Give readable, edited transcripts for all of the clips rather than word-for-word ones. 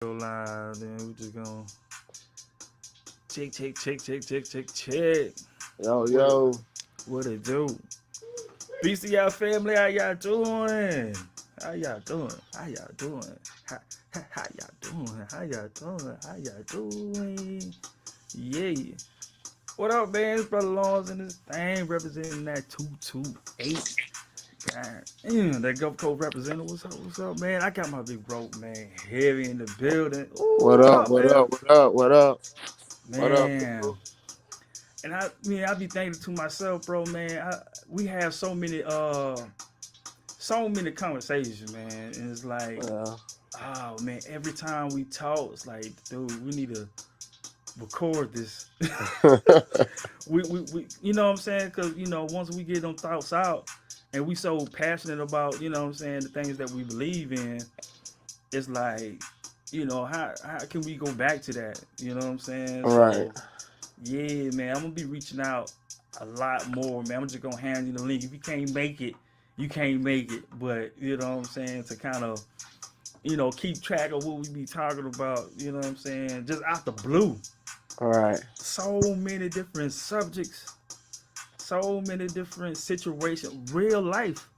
Go live, then we just gonna check. Yo, What it, yo, what it do? BCI family, how y'all doing? How y'all doing? How y'all doing? How y'all doing? How y'all doing? How y'all doing? Yeah. What up, man? It's Brother Laws in this thing representing that 228. God damn, that Gulf Coast representative. What's up, man? I got my big bro, man, heavy in the building. Ooh, what what up, up, what man? up, what up, what up, what up, Man, people? and I be thinking to myself, bro, man, we have so many conversations, man, and it's like, Well, oh man, every time we talk, it's like, dude, we need to record this. We you know what I'm saying? Because once we get them thoughts out, and we so passionate about, what I'm saying, the things that we believe in, it's like, how can we go back to that? You know what I'm saying? right. So yeah, man, I'm gonna be reaching out a lot more, man. I'm just gonna hand you the link. If you can't make it, you can't make it. But you know what I'm saying, to kind of keep track of what we be talking about. You know what I'm saying, just out the blue. All right. So many different subjects, so many different situations, real life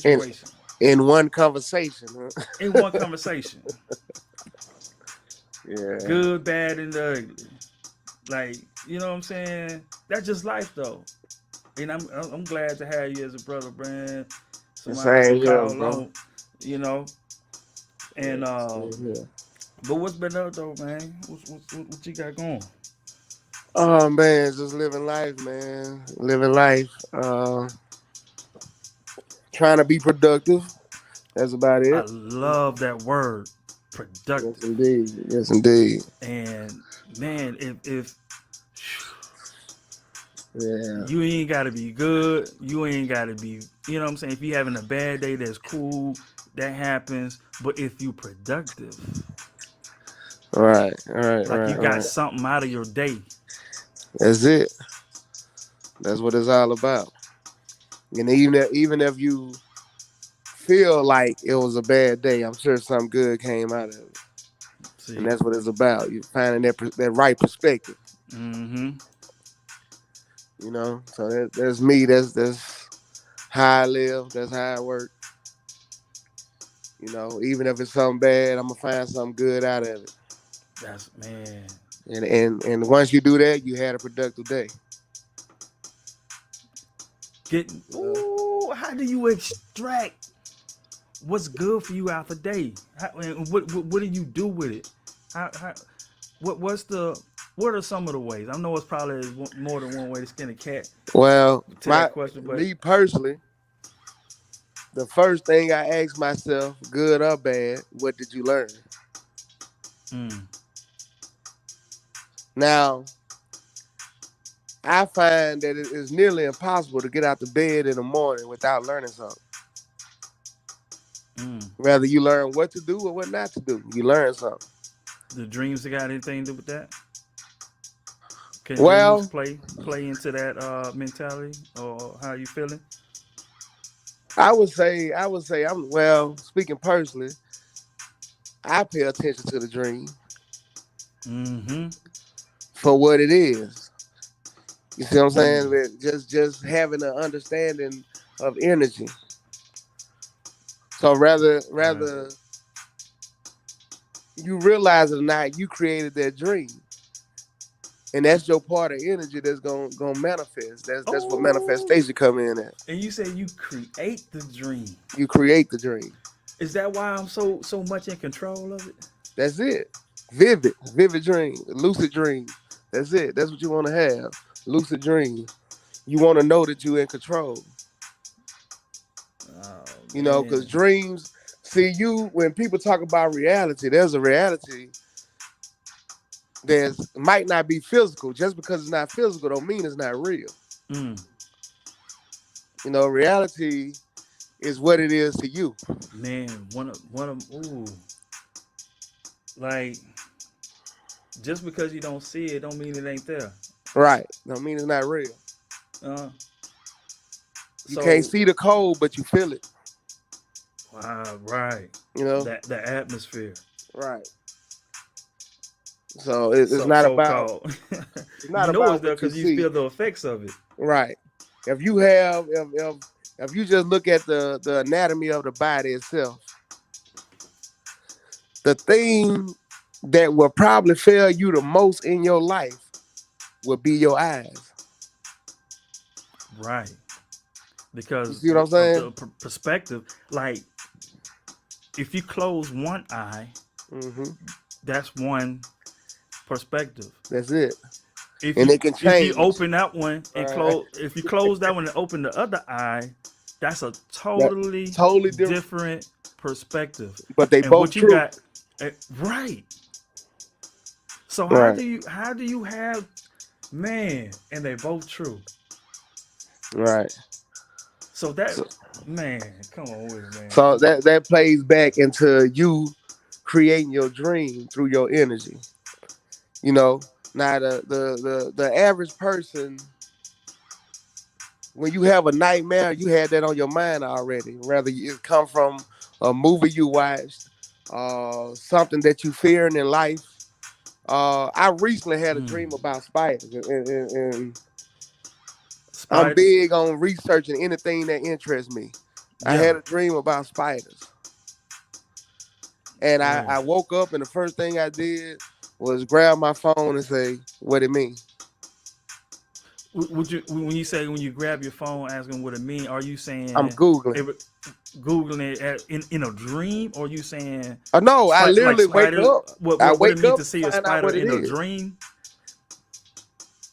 In situation in one conversation, huh? in one conversation. Yeah. Good, bad, and the ugly. Like, you know what I'm saying? That's just life, though. And I'm glad to have you as a brother, man. The Somebody I can same here, call bro. on, you know. Yeah, And same here. but what's been up though, man? What you got going? Oh man, just living life, man. Living life. Trying to be productive. That's about I it. love that word, Yes, productive. indeed. Yes, indeed. And man, if Yeah. you ain't gotta be good, you ain't gotta be, you know what I'm saying. If you having a bad day, that's cool. That happens. But if you productive, All right. All right. like you Right. got Right. something out of your day. That's it. That's what it's all about. And even if you feel like it was a bad day, I'm sure something good came out of it, and See. that's what it's about. You finding that right perspective, Mm-hmm. So that's me. That's how I live. That's how I work. Even if it's something bad, I'm gonna find something good out of it. That's man. And once you do that, you had a productive day. Getting how do you extract what's good for you out the day? And what do you do with it? How what's the what are some of the ways? I know it's probably more than one way to skin a cat Well, to that my question, but me personally, the first thing I ask myself, good or bad, what did you learn? mm, Now, I find that it is nearly impossible to get out the bed in the morning without learning something. mm. Whether you learn what to do or what not to do, you learn something. The dreams that got anything to do with that? Can dreams Well, play into that mentality or how you feeling? I would say, speaking personally, I pay attention to the dream Mm-hmm. for what it is. You see what I'm saying? Mm. But just having an understanding of energy. So Right. rather you realize it or not, you created that dream. And that's your part of energy that's gonna manifest. That's what Oh, manifestation come in at. and you say you create the dream. You create the dream. Is that why I'm so much in control of it? That's it. Vivid dream, lucid dream. That's it. That's what you want to have. Lucid dream. You want to know that you're in control. Oh Because man. dreams. See, when people talk about reality, there's a reality that might not be physical. Just because it's not physical, don't mean it's not real. Mm, Reality is what it is to you. man, one of ooh, like just because you don't see it, don't mean it ain't there. Right. Don't mean it's not real. Uh, You can't so see the cold, but you feel it. wow, right. You know. That the atmosphere. Right. So it's So not so about called. it's You not know it's about there what you because you see. feel the effects of it. Right. If you have if you just look at the anatomy of the body itself, the thing that will probably fail you the most in your life will be your eyes. Right. You Because see what I'm of saying? the perspective. Like if you close one eye, Hmm. that's one perspective. That's it. If And you it can if you change. open that one and Right. close, if you close that one and open the other eye, that's a That totally totally different, different perspective. but they And both what you true. got, right? So Right. how do you have man and they both true? Right. So that So, man, come on with it, man. so that plays back into you creating your dream through your energy. You know, now the average person, when you have a nightmare, you had that on your mind already. Whether it come from a movie you watched, something that you fearing in life. I recently had a Mm. dream about spiders, and I'm Spiders, big on researching anything that interests me. I yeah, had a dream about spiders, and yeah. I woke up, and the first thing I did was grab my phone and say, "What it mean?" Would you when you say when you grab your phone asking what it mean? Are you I'm saying googling. googling it in a dream, or are you saying Oh no, I like literally wake spiders? up. I What it wake mean up to and see a find out spider what it in a is. dream?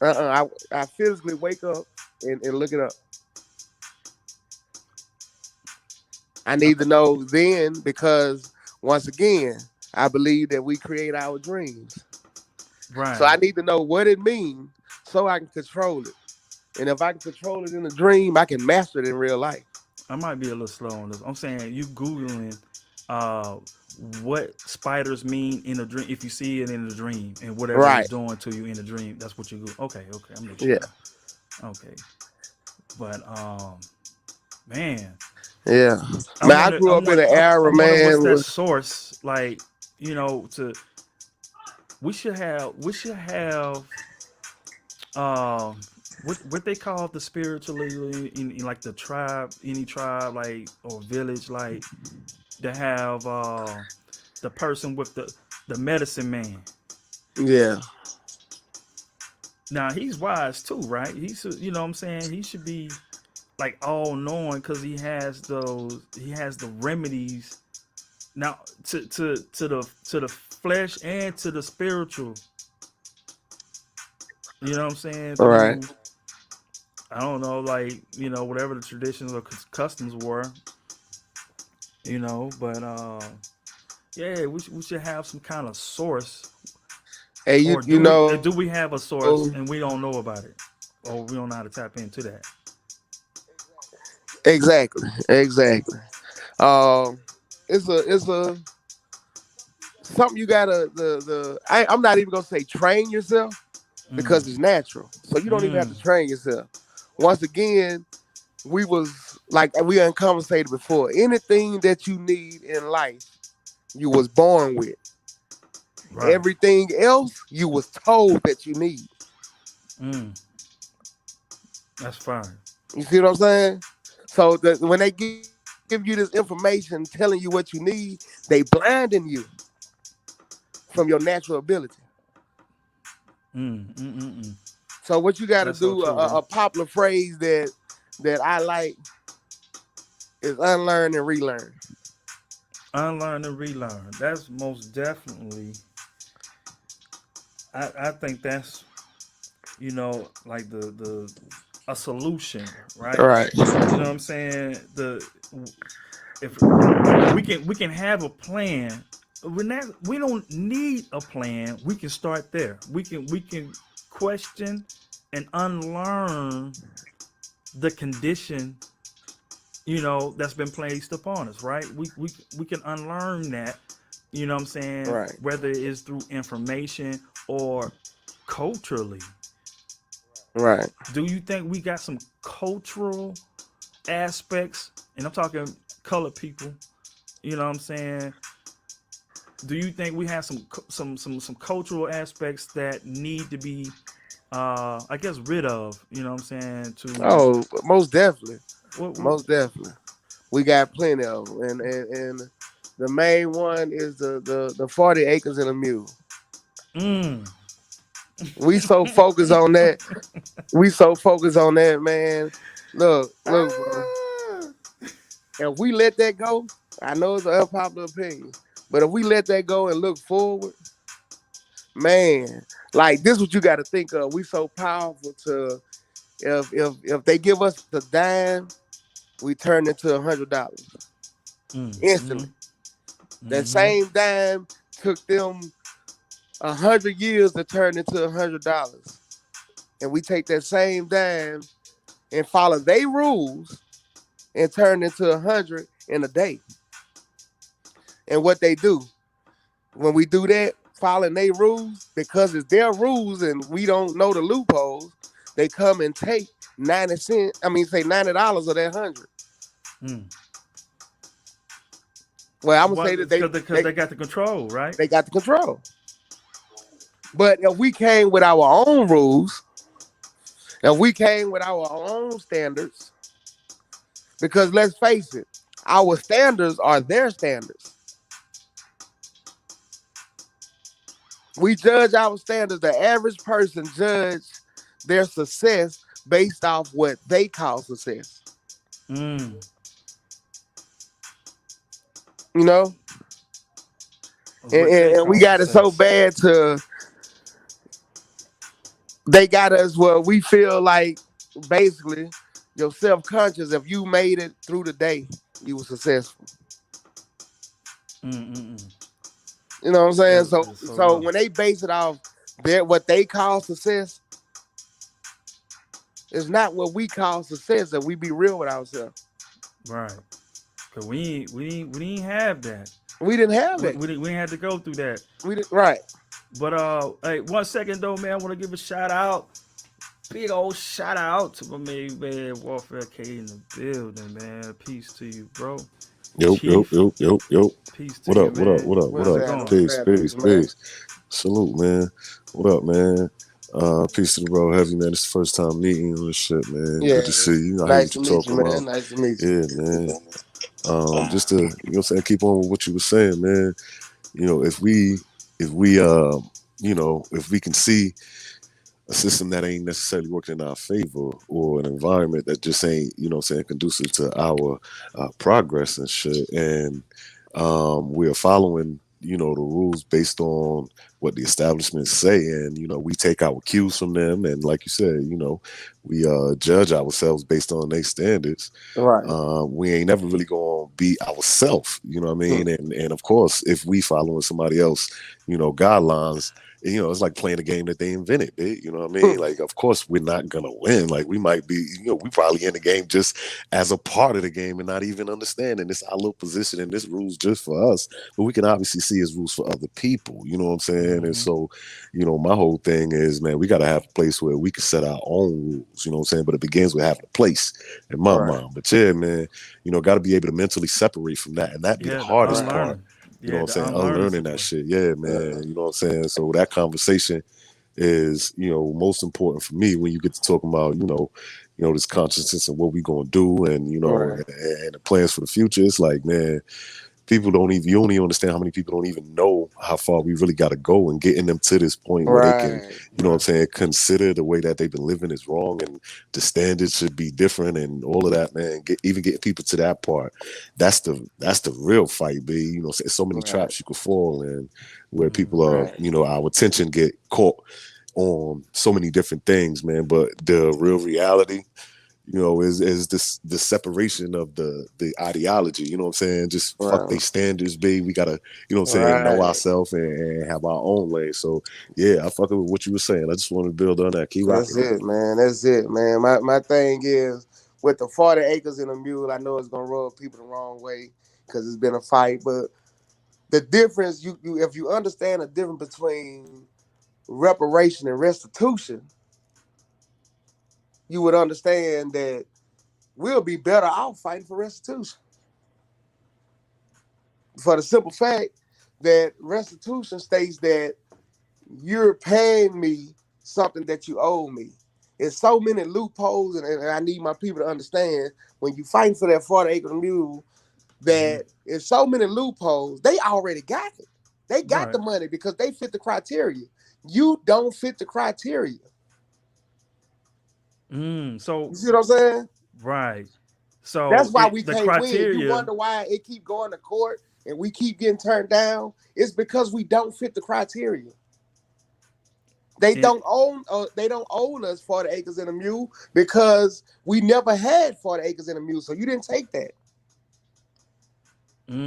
I physically wake up and look it up. I need to Okay, know then because once again, I believe that we create our dreams. So I right. need to know what it means so I can control it. And if I can control it in a dream, I can master it in real life. I might be a little slow on this. I'm saying you googling uh, what spiders mean in a dream. If you see it in a dream and whatever it's Right. doing to you in a dream, that's what you go. Okay, okay, I'm make Yeah. sure. Okay, but man, Yeah. I Man, I wonder, grew up in an I era, wonder what's man. that source like. You know, to we should have um what they call the spiritually in like the tribe, any tribe like or village like to have the person with the medicine man. Yeah. Now he's wise too, right? You know what I'm saying, he should be like all knowing because he has the remedies now to the flesh and to the spiritual. You know what I'm saying? All right. Through I don't know, like you know whatever the traditions or customs were, you know. But yeah, we should have some kind of source, Hey, or you know, do we have a source and we don't know about it, or we don't know how to tap into that? exactly. Um, it's a something you gotta I'm not even gonna say train yourself Mm, because it's natural. So you don't even have mm, to train yourself. Once again, we was like we unconversated before. Anything that you need in life, you was born with. right. Everything else, you was told that you need. Mm, that's fine. You see what I'm saying? So when they give you this information telling you what you need, they blinding you from your natural ability. Mm, mm, mm, mm. So what you got to That's so do, true, bro. a popular phrase that I like is unlearn and relearn. Unlearn and relearn. That's most definitely. I think that's you know like the a solution, right? Right. You know what I'm saying? The if we can have a plan. We don't need a plan. We can start there. We can question and unlearn the condition you know that's been placed upon us, right? We can unlearn that. You know what I'm saying? Right. Whether it is through information or culturally. Right. Do you think we got some cultural aspects? And I'm talking colored people. You know what I'm saying? do you think we have some cultural aspects that need to be I guess rid of, you know what I'm saying, to Oh, most definitely, what most definitely. We got plenty of them, and the main one is the 40 acres and a mule. mm. We so focused on that. We so focused on that, man. Look, bro. Ah. If we let that go, I know it's an unpopular opinion, but if we let that go and look forward, man, like this, what you got to think of. We so powerful to if they give us a dime, we turn into $100 Mm, instantly. mm, That mm-hmm. same dime took them 100 years to turn into $100, and we take that same dime and follow their rules and turn into 100 in a day. And what they do when we do that, following their rules, because it's their rules and we don't know the loopholes, they come and take 90 cents. I mean, say $90 of that 100. Mm. Well, I'm gonna Why? say that Because they got the control, right? they got the control. But if we came with our own rules, if we came with our own standards, because let's face it, our standards are their standards. We judge our standards. The average person judge their success based off what they call success. Mm. You know, and, What and, they and we call got it so success. bad to they got us where we feel like basically you're self-conscious. If you made it through the day, you were successful. Mm-mm-mm. You know what I'm saying? So It's so so low. when they base it off their what they call success, it's not what we call success. If we be real with ourselves, Right. Cause we didn't have that. we didn't have that. We didn't have to go through that. We didn't right. But hey, 1 second though, man. I want to give a shout out, big old shout out to my man Warfare K in the building, man. Peace to you, bro. Yo, yo, Chief, yo, yo, yo. peace to What you, up? What up? man. What up? What What's How's it up? happening? going? What's Peace, happening, peace, man? peace. Salute, man. What up, man? Peace to the bro, heavy man. It's the first time meeting you and shit, man. Good Yeah, to see you. I hear nice what to you're meet talking you, man. about. Nice to meet you. Yeah, man. Just to keep on with what you were saying, man. If we can see a system that ain't necessarily working in our favor or an environment that just ain't, conducive to our progress and shit. And we are following, the rules based on what the establishments say. And, we take our cues from them. And like you said, we judge ourselves based on their standards. Right. We ain't never really gonna be ourselves, you know what I Hmm. mean? And of course, if we following somebody else, guidelines, it's like playing a game that they invented. You know what I mean? Like, of course, we're not gonna win. Like, we might be, we probably in the game just as a part of the game and not even understanding this our little position and this rules just for us. But we can obviously see as rules for other people. You know what I'm saying? And Mm-hmm. so, my whole thing is, man, we gotta have a place where we can set our own rules. You know what I'm saying? But it begins with having a place in my Right. mind. But yeah, man, got to be able to mentally separate from that, and that be the Yeah, the hardest Right. part. unlearning. You know Yeah, what I'm the saying? unlearning Unlearning that situation. shit. Yeah, Yeah. man. You know what I'm saying? So that conversation is, most important for me when you get to talking about, this consciousness and what we gonna do, and Right. and the plans for the future. It's like, man, people don't even you only understand how many people don't even know how far we really got to go and getting them to this point where they can, Right. what I'm Right. saying, consider the way that they've been living is wrong and the standards should be different and all of that, man. Even getting people to that part, that's the real fight, b. So many Right. traps you could fall in where people Mm-hmm. are, Right. our attention get caught on so many different things, man. But the real reality, is this separation of the ideology, you know what I'm saying? Just fuck they Right. standards, B. We gotta, know Right. ourselves and have our own lane. So yeah, I fuck with what you were saying. I just want to build on that. Keep That's rocking, man. it, man. That's it, man. My thing is with the 40 acres and a mule, I know it's gonna rub people the wrong way because it's been a fight. But the difference, you if you understand the difference between reparation and restitution, you would understand that we'll be better off fighting for restitution. For the simple fact, that restitution states that you're paying me something that you owe me. It's so many loopholes, and I need my people to understand when you fighting for that 40 acre mule Hmm. that it's so many loopholes. They already got it. They got Right. the money because they fit the criteria. You don't fit the criteria. So You see what I'm saying? right. That's So why we the can't win. You criteria. wonder why it keep going to court and we keep getting turned down. It's because we don't fit the criteria. They It, don't own. They don't own us 40 acres and a mule because we never had 40 acres and a mule. So you didn't take that.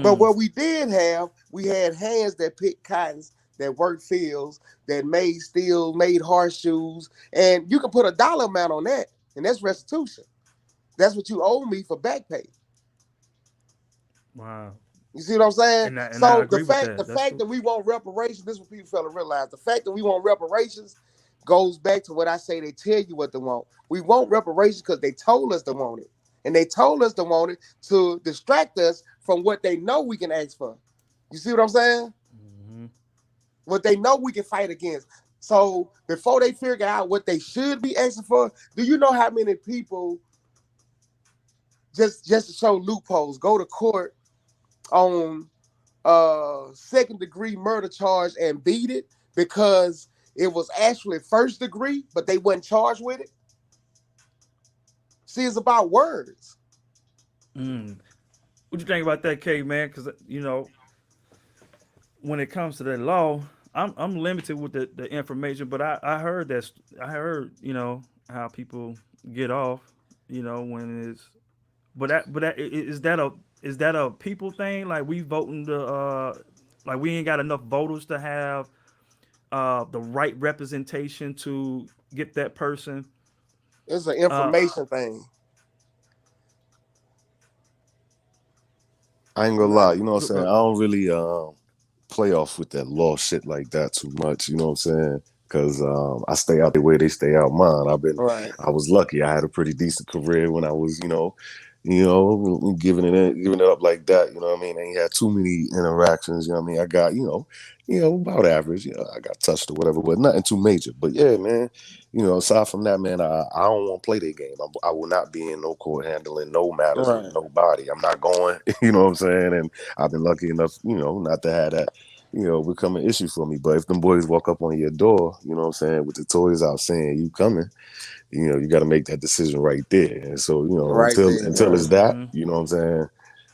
But mm, what we did have, we had hands that picked cottons, that worked fields, that made steel, made horseshoes, and you can put a dollar amount on that, and that's restitution. That's what you owe me for back pay. wow. You see what I'm saying? And I So the agree with fact that. the That's fact cool. that we want reparations, this is what people fail to realize. The fact that we want reparations goes back to what I say. They tell you what they want. We want reparations because they told us they want it, and they told us they want it to distract us from what they know we can ask for. You see what I'm saying? Hmm. What they know we can fight against. So before they figure out what they should be asking for, do you know how many people just to show loopholes go to court on second degree murder charge and beat it because it was actually first degree, but they wasn't charged with it? See, it's about words. Mm. What you think about that, K man? Because when it comes to that law, I'm limited with the information, but I heard that I heard how people get off, when it's is that a people thing? Like we voting like we ain't got enough voters to have the right representation to get that person. It's an Uh, information thing. I ain't You gonna know, lie, you know what I'm saying? I don't really play off with that law shit like that too much, you know what I'm saying? Because I stay out their way, they stay out mine. right, I was lucky. I had a pretty decent career when I was, giving it up like that. You know what I mean? I ain't had too many interactions. You know what I mean? I got, about average. You know, I got touched or whatever, but nothing too major. But yeah, man. Aside from that, man, I don't want to play their game. I will not be in no court handling no matters with right, nobody. I'm not going. You know what I'm saying? And I've been lucky enough, not to have that become an issue for me. But if them boys walk up on your door, you know what I'm saying, with the toys out saying you coming, you got to make that decision right there. And so, right there, until right. it's that, mm-hmm. you know what I'm saying,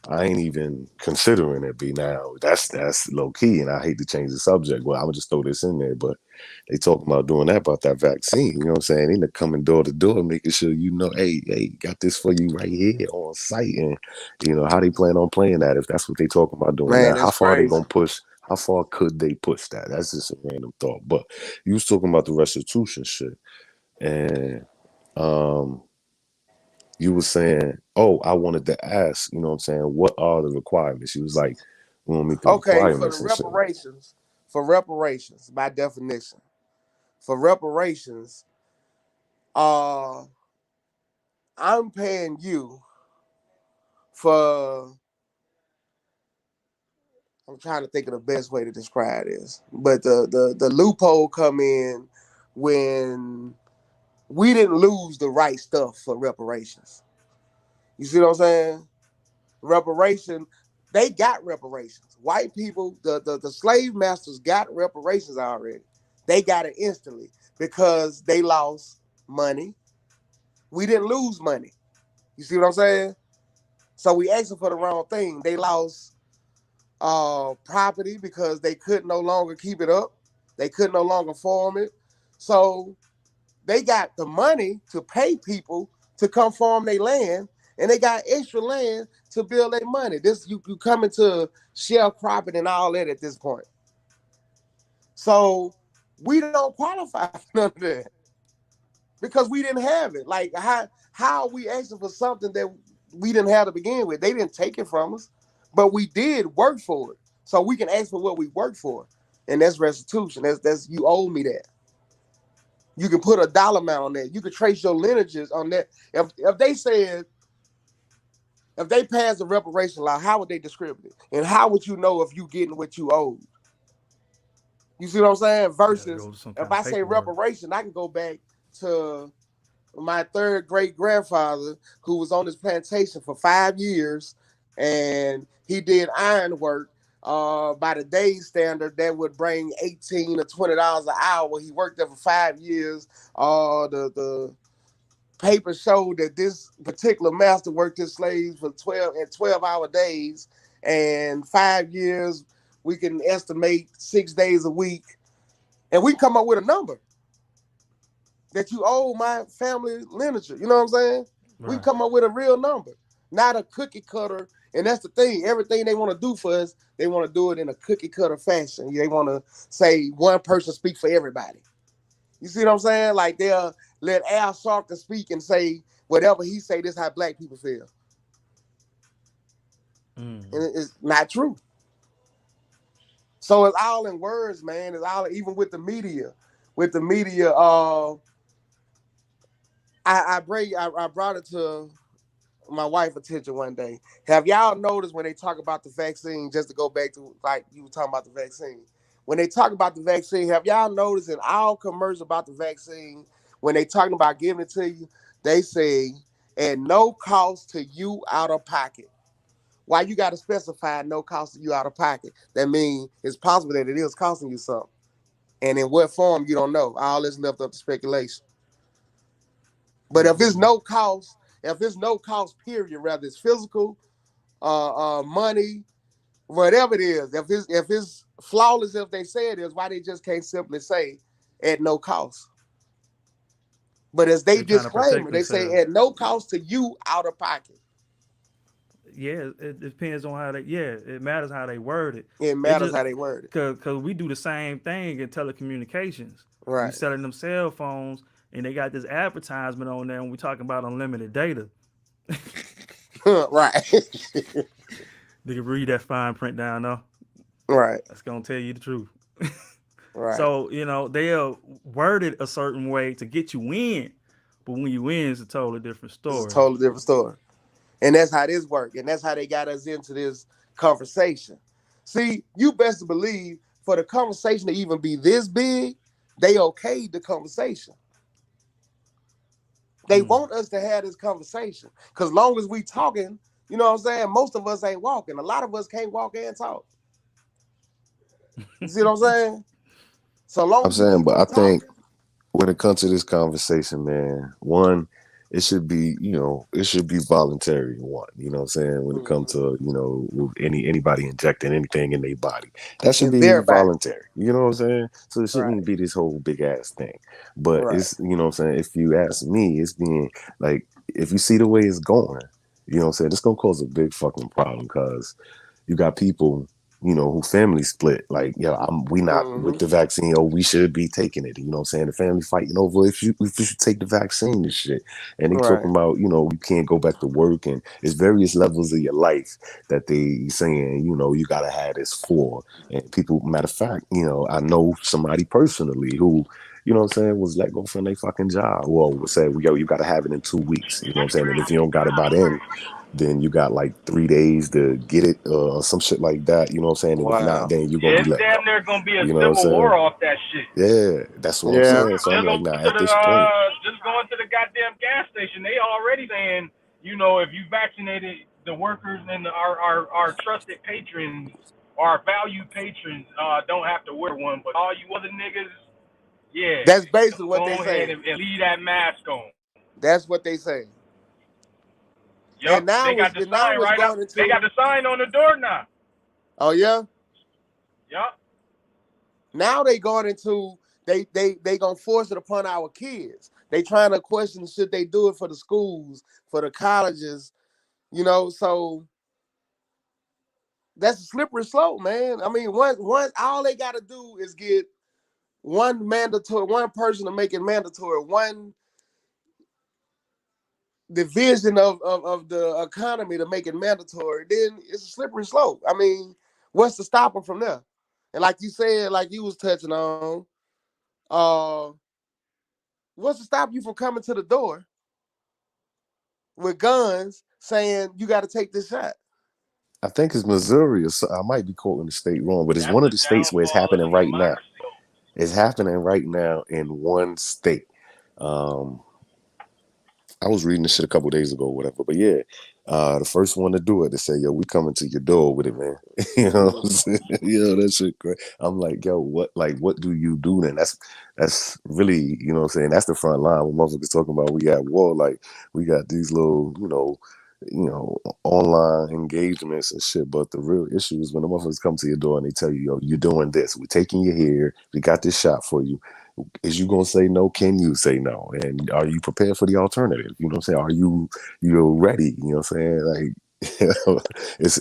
I ain't even considering it be now. That's low key, and I hate to change the subject. Well, I'm gonna just throw this in there, but they talking about doing that about that vaccine. You know what I'm saying? They coming door to door, making sure hey, got this for you right here on site, and how they plan on playing that if that's what they talking about doing Man, now. How that's far they crazy. gonna push? How far could they push that? That's just a random thought. But you was talking about the restitution shit, and um you were saying, oh, I wanted to ask, you know what I'm saying, what are the requirements? She was like, we want to meet the Okay, for the requirements and shit. reparations, by definition, for reparations, uh, I'm paying you for. I'm trying to think of the best way to describe this, but the loophole come in when we didn't lose the right stuff for reparations. You see what I'm saying? Reparation, they got reparations. White people, the slave masters got reparations already. They got it instantly because they lost money. We didn't lose money. You see what I'm saying? So we asking for the wrong thing. They lost property because they could no longer keep it up. They could no longer farm it. So they got the money to pay people to come farm their land, and they got extra land to build their money. This you come into sharecropping and all that at this point. So we don't qualify for none of that because we didn't have it. Like how are we asking for something that we didn't have to begin with? They didn't take it from us, but we did work for it. So we can ask for what we worked for, and that's restitution. That's you owe me that. You can put a dollar amount on that. You can trace your lineages on that. If they said If they pass a reparation law, how would they distribute it? And how would you know if you getting what you owe? You see what I'm saying? You got to Versus go to some if kind of I say paperwork. reparation, I can go back to my third great grandfather who was on his plantation for 5 years, and he did iron work. By the day's standard, that would bring $18 or $20 an hour. He worked there for 5 years. The paper showed that this particular master worked his slaves for 12 hour days, and 5 years we can estimate 6 days a week, and we can come up with a number that you owe my family lineage. You know what I'm saying? We Right. come up with a real number, not a cookie cutter. And that's the thing. Everything they want to do for us, they want to do it in a cookie cutter fashion. They want to say one person speak for everybody. You see what I'm saying? Like they'll let Al Sharpton speak and say whatever he say. This is how black people feel, and Mm. it's not true. So it's all in words, man. It's all even with the media. With the media, I brought it to my wife attention one day. Have y'all noticed when they talk about the vaccine, just to go back to like you were talking about the vaccine, when they talk about the vaccine, have y'all noticed in all commercials about the vaccine, when they talking about giving it to you, they say at no cost to you out of pocket. Why you got to specify no cost to you out of pocket? That means it's possible that it is costing you something. And in what form, you don't know. All is left up to speculation. But if it's Mm-mm. no cost, if it's no cost, period, whether it's physical, money, whatever it is, if it's flawless, if they say it is, why they just can't simply say at no cost? But as they They're trying to protect disclaimer, they say themselves. at no cost to you out of pocket. Yeah, it depends on how they. Yeah, it matters how they word it. It It matters just how they word it. cause we do the same thing in telecommunications. We Right. selling them cell phones, and they got this advertisement on there, and we talking about unlimited data. Right. They can read that fine print down though. Right. That's gonna tell you the truth. Right. So they'll word it a certain way to get you in, but when you in, it's a totally different It's a story. totally different story. And that's how this works. And that's how they got us into this conversation. See, you best believe for the conversation to even be this big, they okayed the conversation. They Mm. want us to have this conversation. Because long as we talking, you know what I'm saying? Most of us ain't walking. A lot of us can't walk and talk. You see what I'm saying? So long I'm as we saying, keep but I on think talking. when it comes to this conversation, man, one, it should be, it should be voluntary. One, you know what I'm saying? When it comes Mhm. to, with anybody injecting anything in their body, that should It's be verified. voluntary. You know what I'm saying? So it shouldn't even Right. be this whole big ass thing. But Right. it's, you know what I'm saying? If you ask me, it's being like, if you see the way it's going, you know what I'm saying? It's going to cause a big fucking problem because you got people, who family split. Like, yeah, we not with Hmm. the vaccine, or we should be taking it. You know what I'm saying? The family fighting over if you should take the vaccine and shit. And they Right. talking about, you can't go back to work, and it's various levels of your life that they saying, you gotta have this for. And people, matter of fact, I know somebody personally who, what I'm saying, was let go from their fucking job. Well, was said, yo, you gotta have it in 2 weeks. You know what I'm saying? And if you don't got it by then you got like 3 days to get it, or some shit like that. You know what I'm saying? And if not, Wow. then you're gonna Yeah, be it's let go. damn near gonna be a You know what I'm civil war saying? off that shit. Yeah, that's what I'm Yeah. saying. So I'm Just like, going nah, to at the this point, just going to the goddamn gas station. They already saying, if you vaccinated, the workers and our trusted patrons, our valued patrons, don't have to wear one. But all you other niggas, yeah, That's basically what they go ahead say. and leave that mask on. That's what they say. And Yup, they got the now sign it's right up. going They got into, the sign on the door now. oh yeah, Yup. now they going into, they gonna force it upon our kids. They trying to question should they do it for the schools, for the colleges, So that's a slippery slope, man. I mean, once all they got to do is get one person to make it mandatory, one division of the economy to make it mandatory, then it's a slippery slope. I mean, what's to stop them from there? And like you said, like you was touching on, uh, what's to stop you from coming to the door with guns, saying you got to take this shot. I think it's Missouri. Or so, I might be quoting the state wrong, but it's That's one of the the states where it's downfall of happening the right now. democracy. It's happening right now in one state. Um, I was reading this shit a couple days ago, or whatever. But yeah, the first one to do it, they say, "Yo, we coming to your door with it, man." You know what I'm Mhm. saying? Yo, that shit great. I'm like, yo, what do you do then? That's really, you know what I'm saying? That's the front line. When motherfuckers talking about we at war, like we got these little, online engagements and shit. But the real issue is when the motherfuckers come to your door and they tell you, yo, you're doing this. We're taking you here. We got this shot for you. Is you gonna say no? Can you say no? And are you prepared for the alternative? You know what I'm saying? Are you ready? You know what I'm saying? Like it's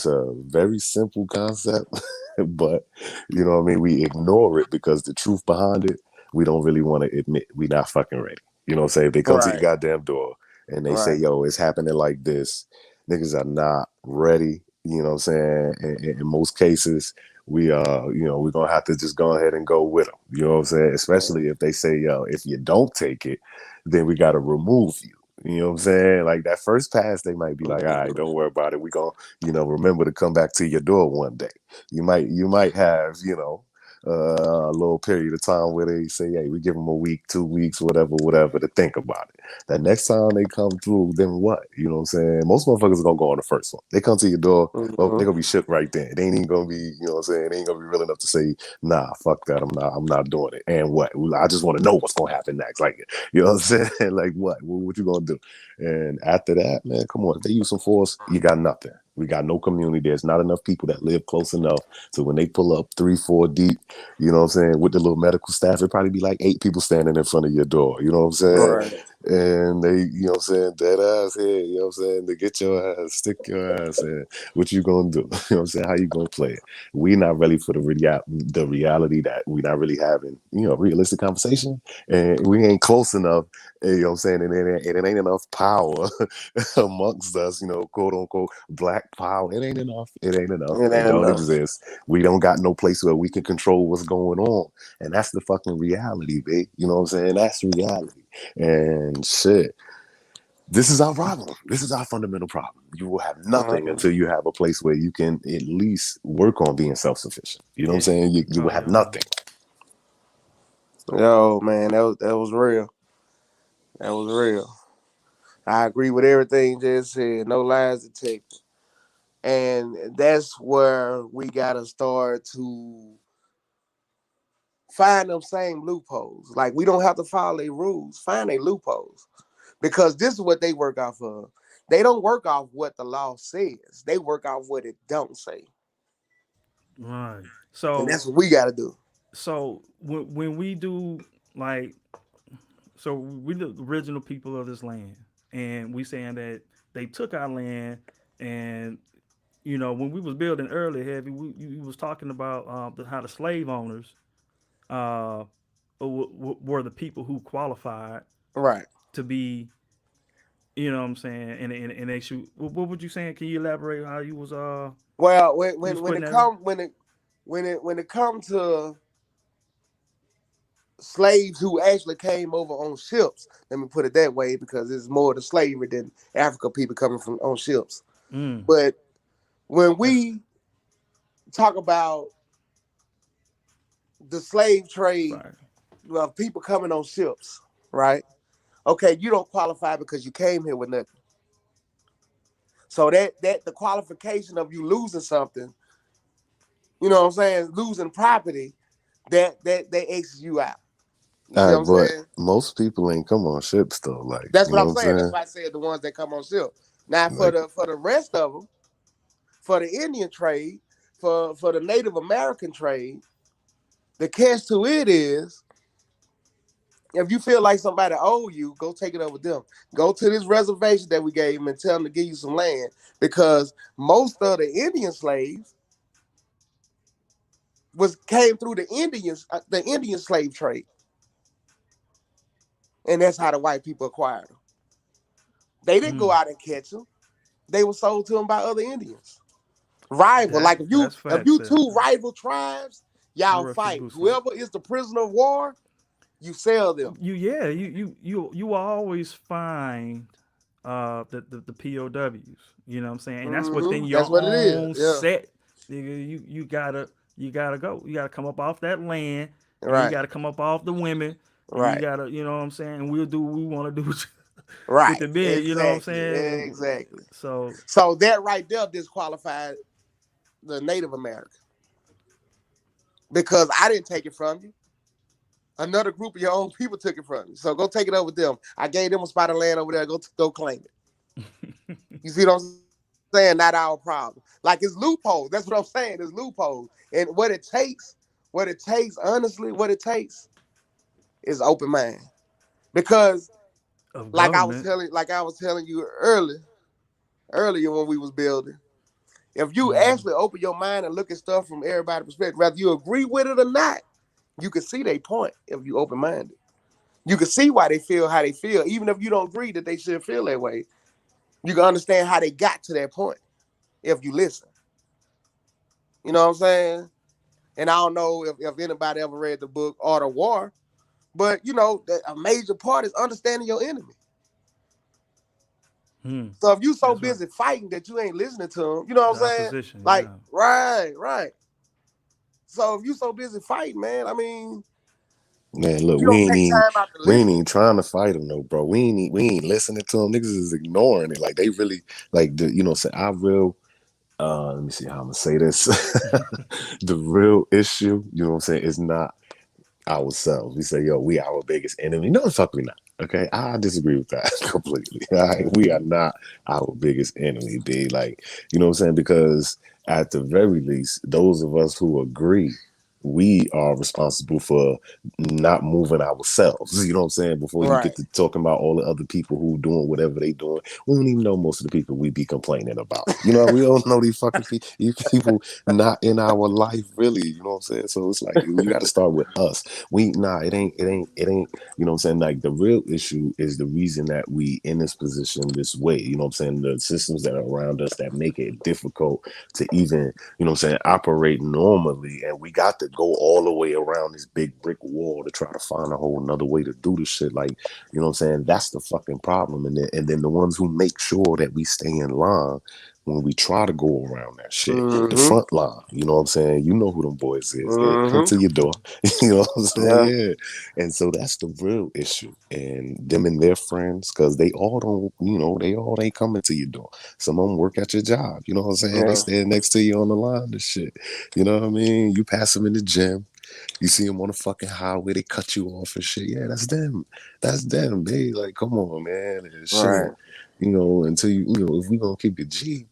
a very simple concept, but you know what I mean. We ignore it because the truth behind it, we don't really want to admit we not fucking ready. You know what I'm saying? If they come to your Right, goddamn door and they say, right, "Yo, it's happening like this," niggas are not ready. You know what I'm saying? In most cases, we're gonna have to just go ahead and go with them. You know what I'm saying? Especially if they say, yo, if you don't take it, then we gotta remove you. You know what I'm saying? Like that first pass, they might be like, all right, don't worry about it. We gonna, remember to come back to your door one day. You might have, a little period of time where they say, hey, we give them a week, 2 weeks, whatever, to think about it. That next time they come through, then what? You know what I'm saying? Most motherfuckers are gonna go on the first one. They come to your door, well, they're hmm gonna be shook right then. They ain't even gonna be, you know what I'm saying? They ain't gonna be real enough to say, nah, fuck that. I'm not doing it. And what? I just want to know what's gonna happen next. Like, you know what I'm saying? Like what you gonna do? And after that, man, come on. If they use some force, you got nothing. We got no community. There's not enough people that live close enough. So when they pull up 3, 4 deep, you know what I'm saying, with the little medical staff, it'd probably be like 8 people standing in front of your door. You know what I'm saying? right. And they, you know what I'm saying, dead ass here, you know what I'm saying, to get your ass, stick your ass in. What you gonna do? You know what I'm saying? How you gonna play it? We not ready for the reality that we not really having, realistic conversation. And we ain't close enough, you know what I'm saying, and it ain't enough power amongst us, quote unquote black power. It ain't enough. It ain't enough. It It ain't don't enough. exist. We don't got no place where we can control what's going on. And that's the fucking reality, babe. You know what I'm saying? That's reality. And shit, this is our problem. This is our fundamental problem. You will have nothing Mhm. until you have a place where you can at least work on being self-sufficient. You know what I'm Yeah. saying? You Oh will have yeah. nothing. Yo, man, that was real. That was real. I agree with everything you just said. No lies detected. And that's where we gotta start to find them same loopholes. Like we don't have to follow their rules. Find their loopholes. Because this is what they work off of. They don't work off what the law says. They work off what it don't say. Right. And So that's what we gotta do. when we do like we the original people of this land, and we saying that they took our land, and when we was building early, heavy, we was talking about how the slave owners uh, were the people who qualified Right. to be, what I'm saying, and they should. What would you saying? Can you elaborate how Well, when you was when when putting it that? come when it come to slaves who actually came over on ships, let me put it that way, because it's more the slavery than Africa people coming from on ships. Mm, But when that's we talk about the slave trade right. of people coming on ships, right? Okay, you don't qualify because you came here with nothing. So that the qualification of you losing something, you know what I'm saying, losing property, that X's you out. You see All what right, I'm but saying? most people ain't come on ships though. Like, That's you what know I'm what I'm saying. That's saying? why I said the ones that come on ship. Now for Like, the rest of them, for the Indian trade, for the Native American trade, the catch to it is if you feel like somebody owe you, go take it up with them. Go to this reservation that we gave them and tell them to give you some land, because most of the Indian slaves was came through the Indian slave trade, and that's how the white people acquired them. They didn't go Mm, out and catch them; they were sold to them by other Indians. Rival, like that's if facts you there. two rival tribes, y'all Ruffy fight. Boosty. Whoever is the prisoner of war, you sell them. You always find the POWs. You know what I'm saying? And that's within That's your what it is. own Yeah. set. Nigga, you gotta go. You gotta come up off that land, and you Right. gotta come up off the women, and you Right. gotta, you know what I'm saying? And we'll do what we want to do with Right. the men. You know what I'm Exactly. saying? Exactly. So, So that right there disqualified the Native American because I didn't take it from you. Another group of your own people took it from you. So go take it up with them. I gave them a spot of land over there. Go claim it. You see what I'm saying? Not our problem. Like it's loopholes. That's what I'm saying. It's loopholes. And honestly, what it takes is open mind. Because of like government. I was telling you earlier when we was building, if you Mm. actually open your mind and look at stuff from everybody's perspective, whether you agree with it or not, you can see their point if you open minded. You can see why they feel how they feel, even if you don't agree that they should feel that way. You can understand how they got to that point if you listen. You know what I'm saying? And I don't know if anybody ever read the book Art of War, but you know that a major part is understanding your enemy. Mm. So if you so That's right. busy fighting that you ain't listening to them, you know what The I'm saying? opposition. Like, Yeah. right. So if you so busy fighting, man, I mean, Man, look, you don't take time out to we ain't listen. even trying to fight them, no, bro. We ain't listening to them. Niggas is ignoring it. Like they really, like the, you know, say I real. Let me see how I'm gonna say this. The real issue, you know what I'm saying, is not ourselves. We say, yo, we our biggest enemy. No, the fuck we not. Okay, I disagree with that completely. All right? We are not our biggest enemy, B. Like, you know what I'm saying? Because at the very least, those of us who agree, we are responsible for not moving ourselves. You know what I'm saying? Before you get Right. to talking about all the other people who doing whatever they doing, we don't even know most of the people we be complaining about. You know, we don't know these fucking people. You people not in our life, really. You know what I'm saying? So it's like you got to start with us. It ain't. You know what I'm saying? Like the real issue is the reason that we in this position this way. You know what I'm saying? The systems that are around us that make it difficult to even, you know what I'm saying, operate normally. And we got to go all the way around this big brick wall to try to find a whole another way to do this shit. Like, you know what I'm saying? That's the fucking problem. And then the ones who make sure that we stay in line when we try to go around that shit, the Mm-hmm. front line, you know what I'm saying? You know who them boys is. They come Mm-hmm. to your door, you know what I'm saying? Yeah. Yeah. And so that's the real issue. And them and their friends, because they all don't, they all ain't coming to your door. Some of them work at your job, you know what I'm saying? They Yeah. stand next to you on the line and shit. You know what I mean? You pass them in the gym. You see them on the fucking highway, they cut you off and shit. Yeah, that's them. That's them, babe. Like, come on, man. And shit Right. ain't, until if we gonna keep it G,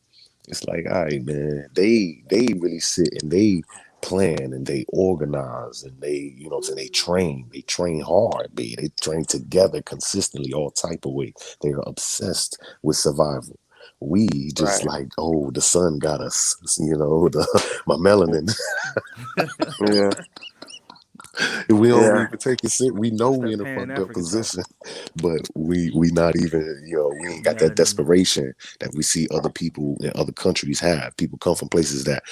it's like, all right, man. They really sit and they plan and they organize and they, what I'm saying, they train hard, babe. They train together consistently, all type of ways. They are obsessed with survival. We just Right. like, oh, the sun got us, my melanin. Yeah. We don't Yeah. even take it serious. We know That's we that in a Pan fucked up African talk. position, but we not even, we ain't got that Melanin. desperation that we see other people in other countries have. People come from places that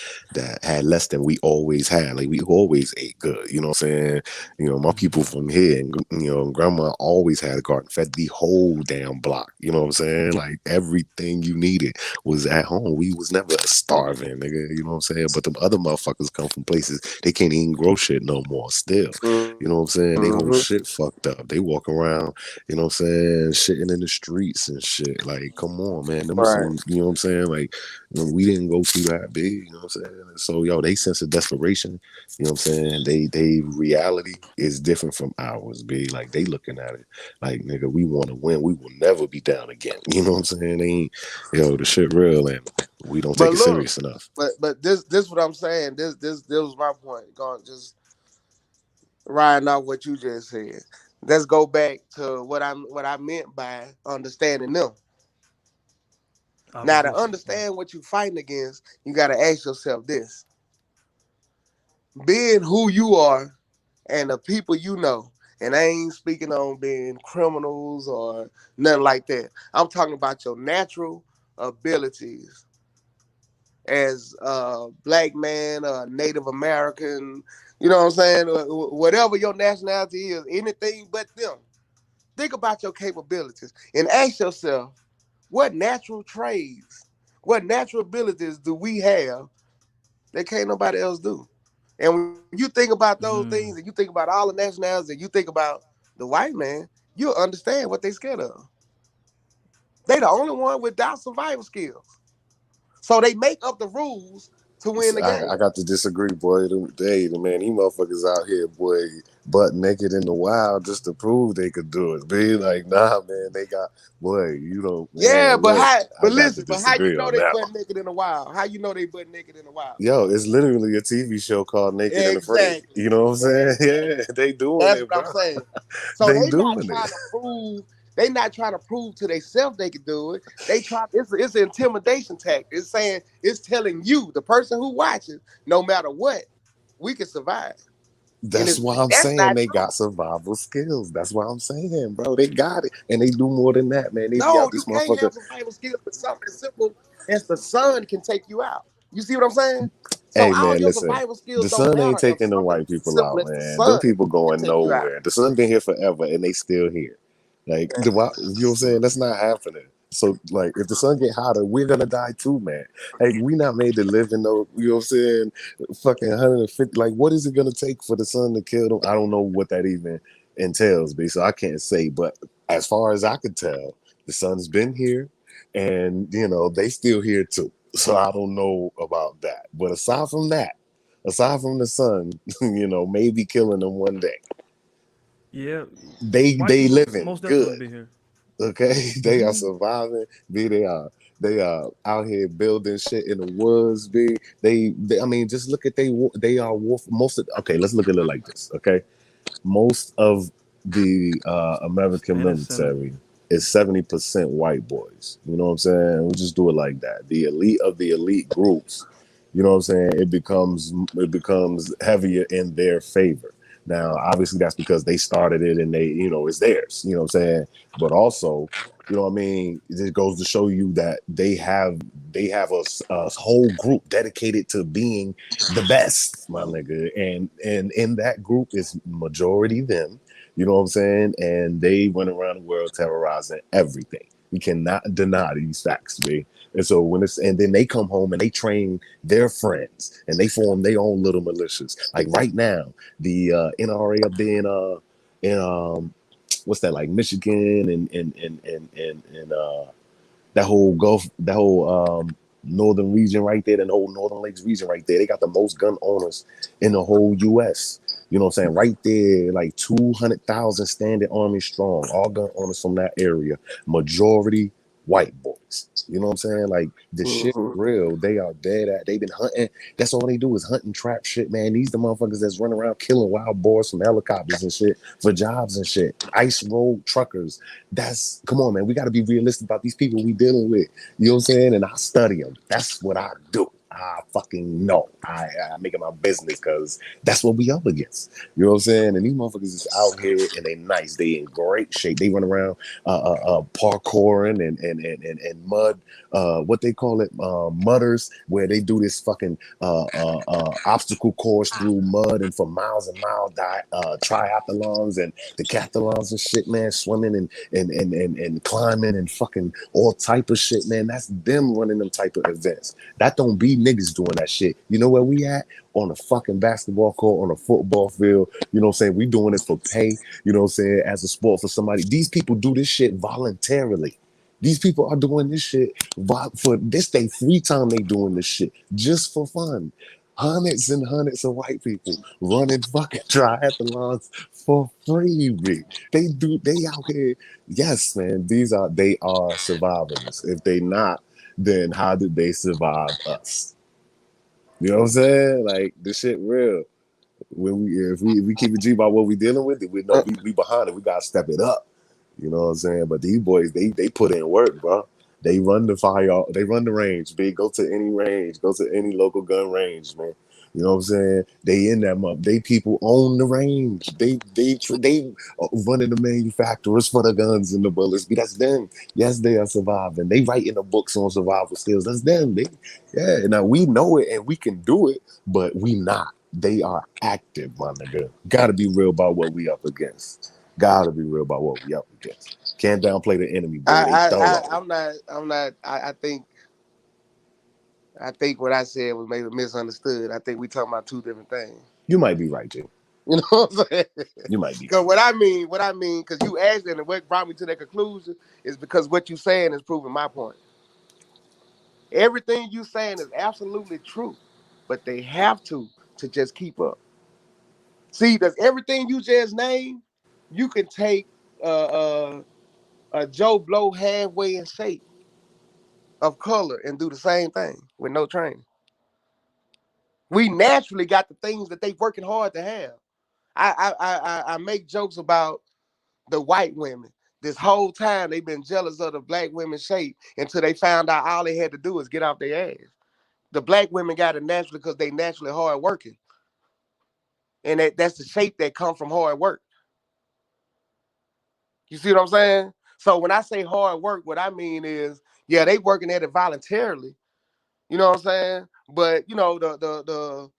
had less than we always had. Like we always ate good. You know what I'm saying? My people from here, and grandma always had a garden, fed the whole damn block. You know what I'm saying? Like everything you needed was at home. We was never starving, nigga. You know what I'm saying? But the other motherfuckers come from places they can't even grow shit no more. Still, you know what I'm saying? They whole Mm-hmm. shit fucked up. They walk around, you know what I'm saying, shitting in the streets and shit. Like, come on, man. Them Right. some, you know what I'm saying? Like, we didn't go through that big, you know what I'm saying? So, yo, they sense of desperation, you know what I'm saying? They reality is different from ours, big. Like, they looking at it like, nigga, we want to win. We will never be down again. You know what I'm saying? They ain't, the shit real and we don't take But it look, serious enough. but this what I'm saying. This was my point. Going just riding off what you just said. Let's go back to what I meant by understanding them. Now to Opposition. Yeah. understand what you're fighting against, you gotta ask yourself this. Being who you are and the people you know, and I ain't speaking on being criminals or nothing like that. I'm talking about your natural abilities as a black man, a Native American, you know what I'm saying? Whatever your nationality is, anything but them. Think about your capabilities and ask yourself, What natural trades, what natural abilities do we have that can't nobody else do? And when you think about those things and you think about all the nationalities and you think about the white man, you'll understand what they scared of. They the only one without survival skills. So they make up the rules to win the I game. got to disagree, boy. Man, these motherfuckers out here, boy, butt naked in the wild just to prove they could do it. Be like, nah, man, they got, boy, you don't, Yeah, man, look, I but got to listen, but how you disagree know on they that butt one. naked in the wild? How you know they butt naked in the wild? Yo, it's literally a TV show called Naked and Afraid. Exactly. You know what I'm saying? Yeah, they doing That's it, what I'm bro. saying. So They they not doing it. trying to prove. They not trying to prove to themselves they can do it. They try. It's an intimidation tactic. It's saying it's telling you, the person who watches, no matter what, we can survive. And That's why I'm that's saying not they true. got survival skills. That's why I'm saying, bro. They got it. And they do more than that, man. They be No, out you this can't motherfucker. have survival skills with something as simple as the sun can take you out. You see what I'm saying? So Hey all man, your listen. survival skills The don't sun ain't matter if taking the something white as people simple out, as the man. Them sun people can going take you out. nowhere. The sun been here forever and they still here. Like you know what I'm saying? That's not happening. So like if the sun get hotter, we're gonna die too, man. Like we not made to live in no, you know what I'm saying, fucking 150. Like what is it gonna take for the sun to kill them? I don't know what that even entails, B. So I can't say. But as far as I could tell, the sun's been here and you know, they still here too. So I don't know about that. But aside from the sun, you know, maybe killing them one day, Yeah, white they people living most definitely good. be here. Okay, they are surviving. B, they are out here building shit in the woods. B, I mean, just look at they are wolf. Most of okay, let's look at it like this. Okay, most of the American Staying in the center. military is 70% white boys. You know what I'm saying? We just do it like that. The elite of the elite groups, you know what I'm saying? It becomes heavier in their favor. Now, obviously, that's because they started it and they, you know, it's theirs. You know what I'm saying? But also, you know what I mean? It goes to show you that they have a whole group dedicated to being the best, my nigga. And in that group is majority them, you know what I'm saying? And they went around the world terrorizing everything. We cannot deny these facts, B. And so and then they come home and they train their friends and they form their own little militias. Like right now, the NRA up there in what's that, like Michigan and that whole Gulf, that whole northern region right there, the whole Northern Lakes region right there. They got the most gun owners in the whole U.S. You know what I'm saying? Right there, like 200,000 standing army strong, all gun owners from that area. Majority white boys. You know what I'm saying? Like the shit Mhm. real. They are dead at. They've been hunting. That's all they do is hunt and trap shit, man. These the motherfuckers that's running around killing wild boars from helicopters and shit for jobs and shit. Ice road truckers. That's come on, man. We got to be realistic about these people we dealing with. You know what I'm saying? And I study them. That's what I do. I fucking know. I make it my business because that's what we up against. You know what I'm saying? And these motherfuckers is out here and they nice. They in great shape. They run around parkouring and mud. What they call it, mudders, where they do this fucking obstacle course through mud and for miles and miles. Triathlons and decathlons and shit, man. Swimming and climbing and fucking all type of shit, man. That's them running them type of events. That don't be niggas doing that shit. You know where we at? On a fucking basketball court, on a football field. You know what I'm saying? We doing it for pay, you know what I'm saying, as a sport for somebody. These people do this shit voluntarily. These people are doing this shit for this day, free time they doing this shit just for fun. Hundreds and hundreds of white people running fucking triathlons for free, B. They out here. Yes, man, they are survivors. If they not, then how did they survive us? You know what I'm saying? Like this shit real. When if we keep it G about what we dealing with, we know we behind it. We gotta step it up. You know what I'm saying? But these boys, they put in work, bro. They run the fire. They run the range. Big. Go to any range. Go to any local gun range, man. You know what I'm saying? They in that month. They people own the range. They running the manufacturers for the guns and the bullets. That's them. Yes, they are surviving. They writing the books on survival skills. That's them. Yeah. Now we know it and we can do it, but we not. They are active, my nigga. Gotta be real about what we up against. Gotta be real about what we up against. Can't downplay the enemy, boy. They thorough. I think what I said was maybe misunderstood. I think we talking about two different things. You might be right, Jay. You know what I'm saying? You might be. Because what I mean, because you asked and what brought me to that conclusion is because what you saying is proving my point. Everything you saying is absolutely true, but they have to just keep up. See, does everything you just named, you can take a Joe Blow halfway in shape of color and do the same thing with no training. We naturally got the things that they working hard to have. I make jokes about the white women. This whole time they've been jealous of the black women's shape until they found out all they had to do is get off their ass. The black women got it naturally because they naturally hard working. And that's the shape that come from hard work. You see what I'm saying? So when I say hard work, what I mean is, yeah, they working at it voluntarily. You know what I'm saying? But you know, the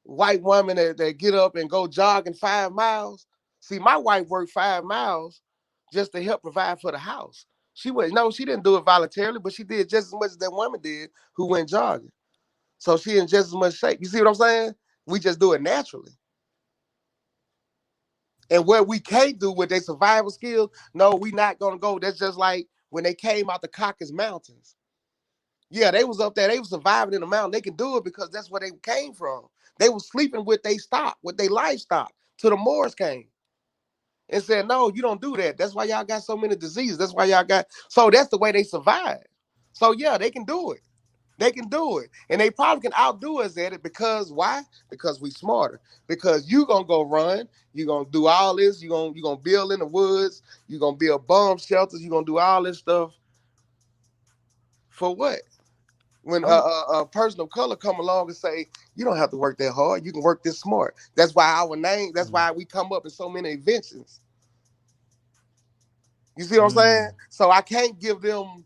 white woman that get up and go jogging 5 miles. See, my wife worked 5 miles just to help provide for the house. She didn't do it voluntarily, but she did just as much as that woman did who went jogging. So she in just as much shape. You see what I'm saying? We just do it naturally. And what we can't do with their survival skills, no, we not gonna go. That's just like when they came out the Caucasus Mountains. Yeah, they was up there. They was surviving in the mountain. They can do it because that's where they came from. They was sleeping with their stock, with their livestock, till the Moors came and said, "No, you don't do that. That's why y'all got so many diseases. That's why y'all got." So that's the way they survive. So yeah, they can do it. They can do it. And they probably can outdo us at it because why? Because we smarter. Because you gonna go run, you gonna do all this, you gonna build in the woods, you gonna build bomb shelters, you gonna do all this stuff for what? When I'm a person of color come along and say, you don't have to work that hard, you can work this smart. That's why our name, that's mm, why we come up in so many inventions. You see what I'm mm, saying? So I can't give them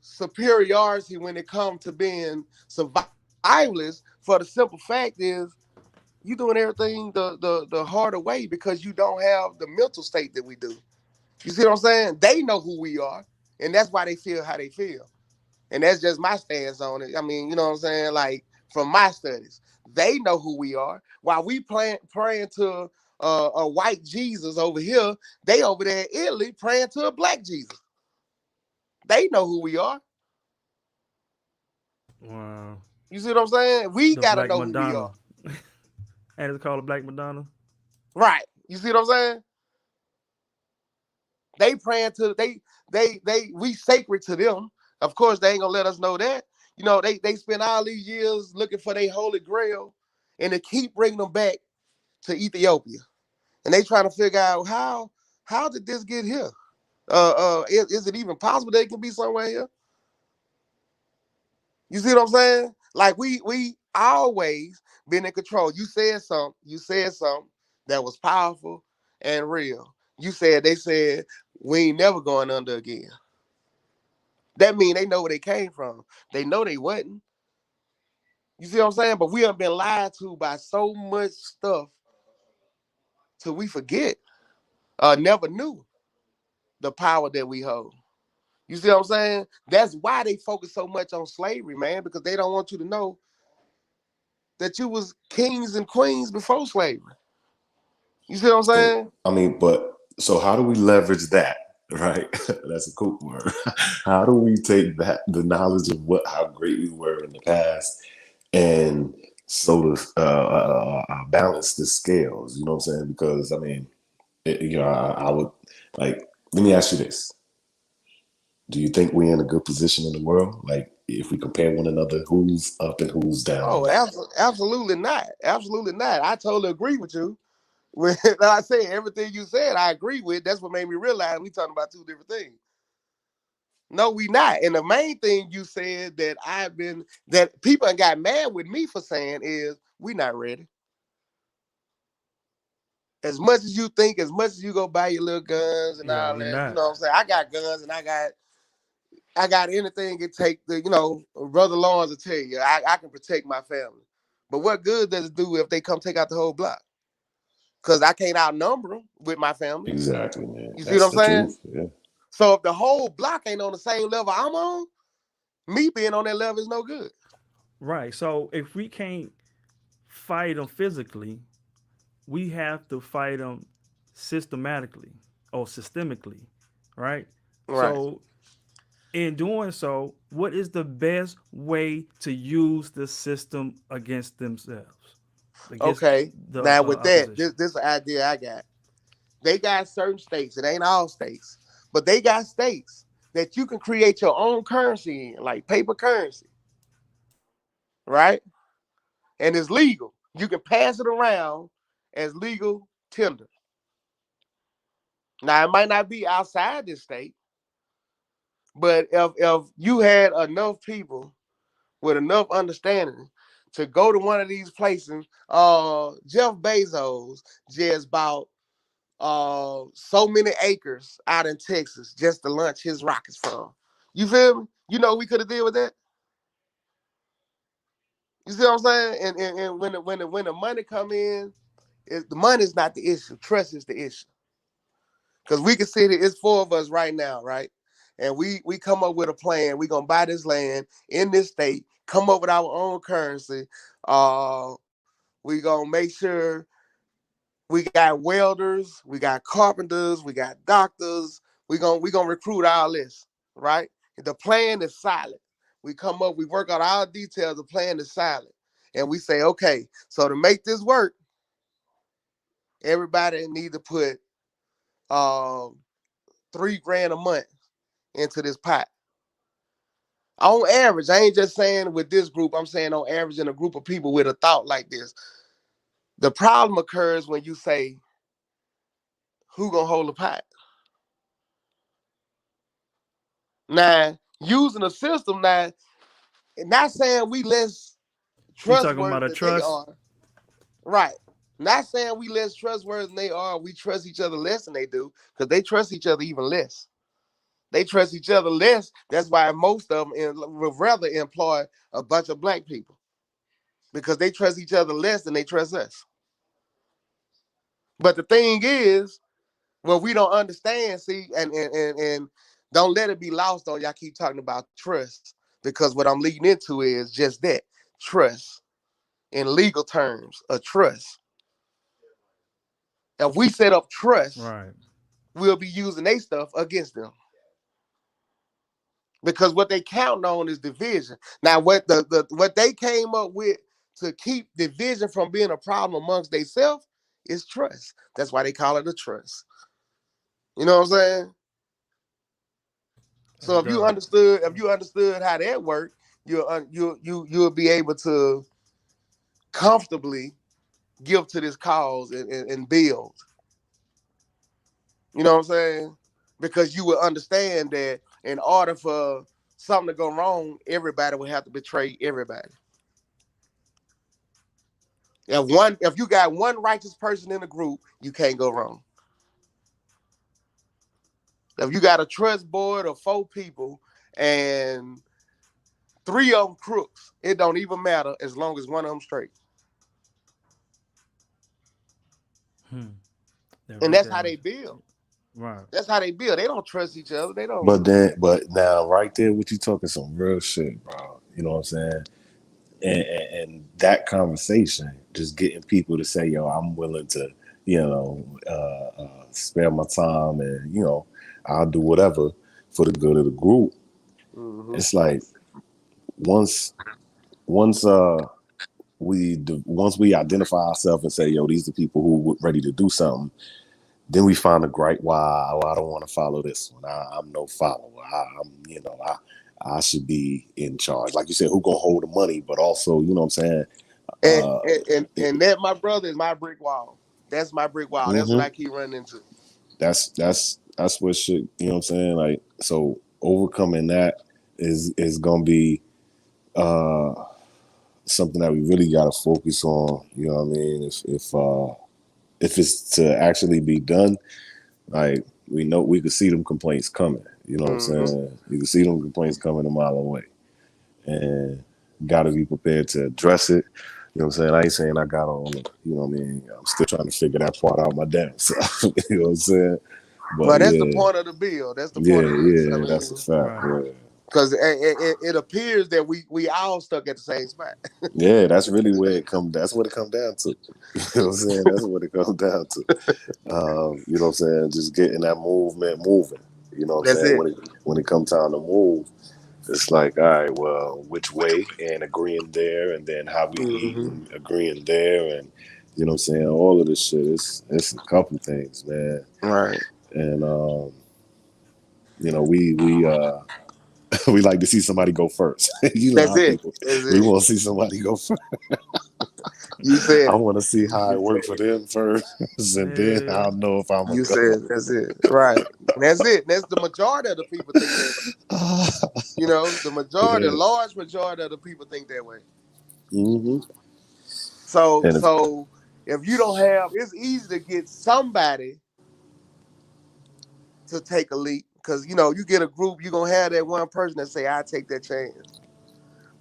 superiority when it comes to being survivalists for the simple fact is you doing everything the harder way because you don't have the mental state that we do. You see what I'm saying? They know who we are, and that's why they feel how they feel. And that's just my stance on it. I mean, you know what I'm saying? Like from my studies, they know who we are. While we praying to a white Jesus over here, they over there in Italy praying to a black Jesus. They know who we are. wow. You see what I'm saying? We The gotta Black know who we Madonna. are. And it's called a Black Madonna. Right. You see what I'm saying? They praying to they we sacred to them. Of course, they ain't gonna let us know that. You know, they spend all these years looking for their holy grail, and they keep bringing them back to Ethiopia, and they trying to figure out how did this get here? Is it even possible they can be somewhere here? You see what I'm saying? Like we always been in control. You said something that was powerful and real. They said we ain't never going under again. That mean they know where they came from. They know they wasn't. You see what I'm saying? But we have been lied to by so much stuff till we forget. Never knew the power that we hold. You see what I'm saying? That's why they focus so much on slavery, man, because they don't want you to know that you was kings and queens before slavery. You see what I'm So saying? I mean, but so how do we leverage that? Right, that's a cool word. How do we take that the knowledge of what how great we were in the past and sort of balance the scales? You know what I'm saying? Because I mean, I would like. Let me ask you this: do you think we're in a good position in the world? Like, if we compare one another, who's up and who's down? Oh, absolutely not. Absolutely not. I totally agree with you. When I say everything you said, I agree with. That's what made me realize we talking about two different things. No, we not. And the main thing you said that people got mad with me for saying is we not ready. As much as you think, as much as you go buy your little guns and Yeah, all we that, you not. know what I'm saying? I got guns and I got anything it take to, Brother Lawrence will tell you, I can protect my family. But what good does it do if they come take out the whole block? because I can't outnumber them with my family. Exactly, man. You see what That's I'm the saying? truth. Yeah. So if the whole block ain't on the same level I'm on, me being on that level is no good. Right. So if we can't fight them physically, we have to fight them systematically or systemically, right? Right. So in doing so, what is the best way to use the system against themselves, against Okay. the Now with that, opposition? this idea I got. They got certain states. It ain't all states, but they got states that you can create your own currency in, like paper currency, right? And it's legal. You can pass it around as legal tender. Now it might not be outside this state, but if you had enough people with enough understanding to go to one of these places, Jeff Bezos just bought so many acres out in Texas just to launch his rockets from. You feel me? You know we could have deal with that. You see what I'm saying? And when the money come in, the money is not the issue. Trust is the issue. Because we can see that it's four of us right now, right? And we come up with a plan. We gonna buy this land in this state, come up with our own currency. We gonna make sure we got welders, we got carpenters, we got doctors. We gonna recruit all this, right? The plan is silent. We come up, we work out all details. The plan is silent, and we say, okay, so to make this work, everybody need to put um, 3 grand a month into this pot. On average, I ain't just saying with this group. I'm saying on average in a group of people with a thought like this. The problem occurs when you say, "Who gonna hold the pot?" Now, using a system now, not saying we less You talking trustworthy about a than they trust? are, right? Not saying we less trustworthy than they are. We trust each other less than they do because they trust each other even less. They trust each other less. That's why most of them would rather employ a bunch of black people because they trust each other less than they trust us. But the thing is, what we don't understand, see, and don't let it be lost on y'all keep talking about trust because what I'm leading into is just that trust in legal terms, a trust. If we set up trust, Right. we'll be using their stuff against them because what they count on is division. Now, what they came up with to keep division from being a problem amongst themselves is trust. That's why they call it a trust. You know what I'm saying? That's So dope. if you understood how that worked, you'll be able to comfortably give to this cause and build. You know what I'm saying? Because you will understand that in order for something to go wrong, everybody would have to betray everybody. If you got one righteous person in the group, you can't go wrong. If you got a trust board of 4 people and 3 of them crooks, it don't even matter as long as one of them straight. Hmm. That And right that's there, how man. they build. Right. That's how they build. They don't trust each other. They don't. But now, right there, what you talking some real shit, bro. You know what I'm saying? And that conversation, just getting people to say, "Yo, I'm willing to, spare my time, and I'll do whatever for the good of the group." Mm-hmm. It's like once once once we identify ourselves and say, "Yo, these are the people who ready to do something." Then we find a great why. Oh, I don't want to follow this one. I'm no follower. I should be in charge. Like you said, who gonna hold the money? But also, you know what I'm saying? And, Uh, and and it, and that, my brother, is my brick wall. That's my brick wall. That's what hmm I keep running into. that's what should, you know what I'm saying? Like, so overcoming that is gonna be uh something that we really gotta focus on. You know what I mean? If it's to actually be done, like we know we could see them complaints coming. You know what I'm Mm-hmm. saying? You can see them complaints coming a mile away, and got to be prepared to address it. You know what I'm saying? I ain't saying I got on it. You know what I mean? I'm still trying to figure that part out my damn self. You know what I'm saying? But Well, that's the yeah, point of the bill. That's the yeah, point of this. I yeah, that's a mean, fact. Right. Yeah. because it appears that we all stuck at the same spot. Yeah, that's really where it come. That's what it come down to. You know what I'm saying? That's what it comes down to. You know what I'm saying? Just getting that movement moving. You know what I'm That's saying? it. When it comes time to move, it's like, all right, well, which way and agreeing there, and then how we meet Hmm. and agreeing there, and you know what I'm saying? All of this shit. It's a couple things, man. Right. And you know, we we like to see somebody go first. You know That's how it. people That's we it. want to see somebody go first. You said I it. want to see how You it worked said for it. them first, and then Yeah. I'll know if I'm a You go. said it. That's it. Right. And that's it. That's the majority of the people think that way. You know, the majority, the Yeah. large majority of the people think that way. Hmm. So, And if, so if you don't have, it's easy to get somebody to take a leap because you get a group, you're gonna have that one person that say, "I take that chance,"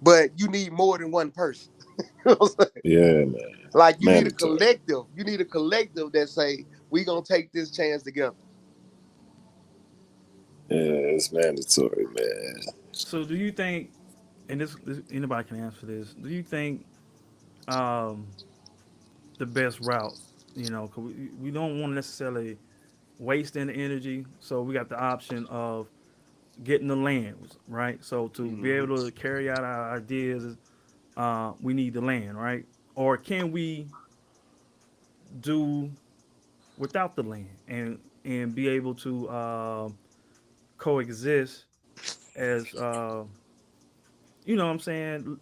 but you need more than one person. You know what I'm saying? yeah, man, Like you need a mandatory. collective. You need a collective that say, "We gonna take this chance together." Yeah, it's mandatory, man. So do you think, and this anybody can answer this, do you think um, the best route, because we don't want to necessarily waste any energy, so we got the option of getting the land, right? So to be Hmm. able to carry out our ideas, we need the land, right? Or can we do without the land and be able to coexist as what I'm saying,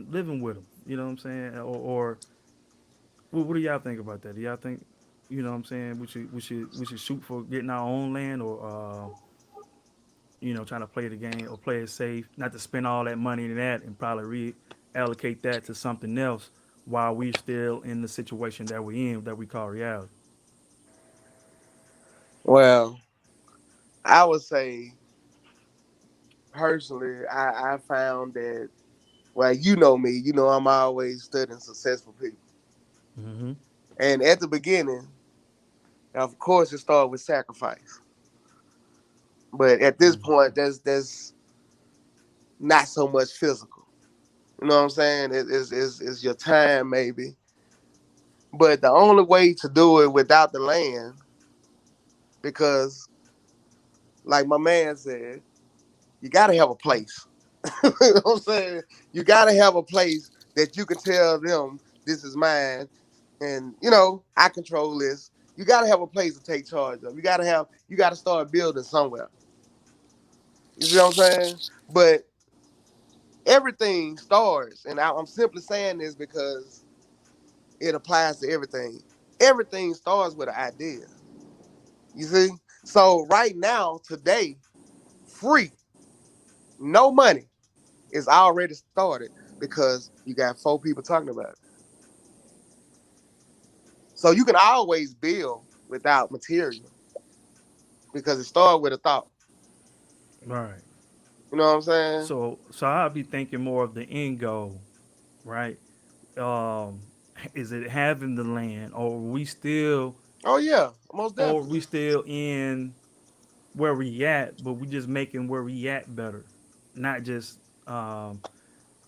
living with them, you know what I'm saying, or what do y'all think about that? Do y'all think, what I'm saying, we should shoot for getting our own land, or trying to play the game or play it safe, not to spend all that money in that and probably reallocate that to something else while we're still in the situation that we're in that we call reality. Well, I would say personally, I found that. Well, you know me. You know I'm always studying successful people, Mm-hmm. and at the beginning, of course, it started with sacrifice. But at this point, there's not so much physical. You know what I'm saying? It's your time maybe. But the only way to do it without the land, because like my man said, you gotta have a place. You know what I'm saying? You gotta have a place that you can tell them this is mine and I control this. You gotta have a place to take charge of. You gotta start building somewhere. You see what I'm saying? But everything starts, and I'm simply saying this because it applies to everything. Everything starts with an idea. You see? So right now, today, free, no money is already started because you got four people talking about it. So you can always build without material because it started with a thought. Right. You know what I'm saying? So I'll be thinking more of the end goal, right? Um, is it having the land, Oh yeah, most or definitely. we still in where we at, but we just making where we at better, not just um,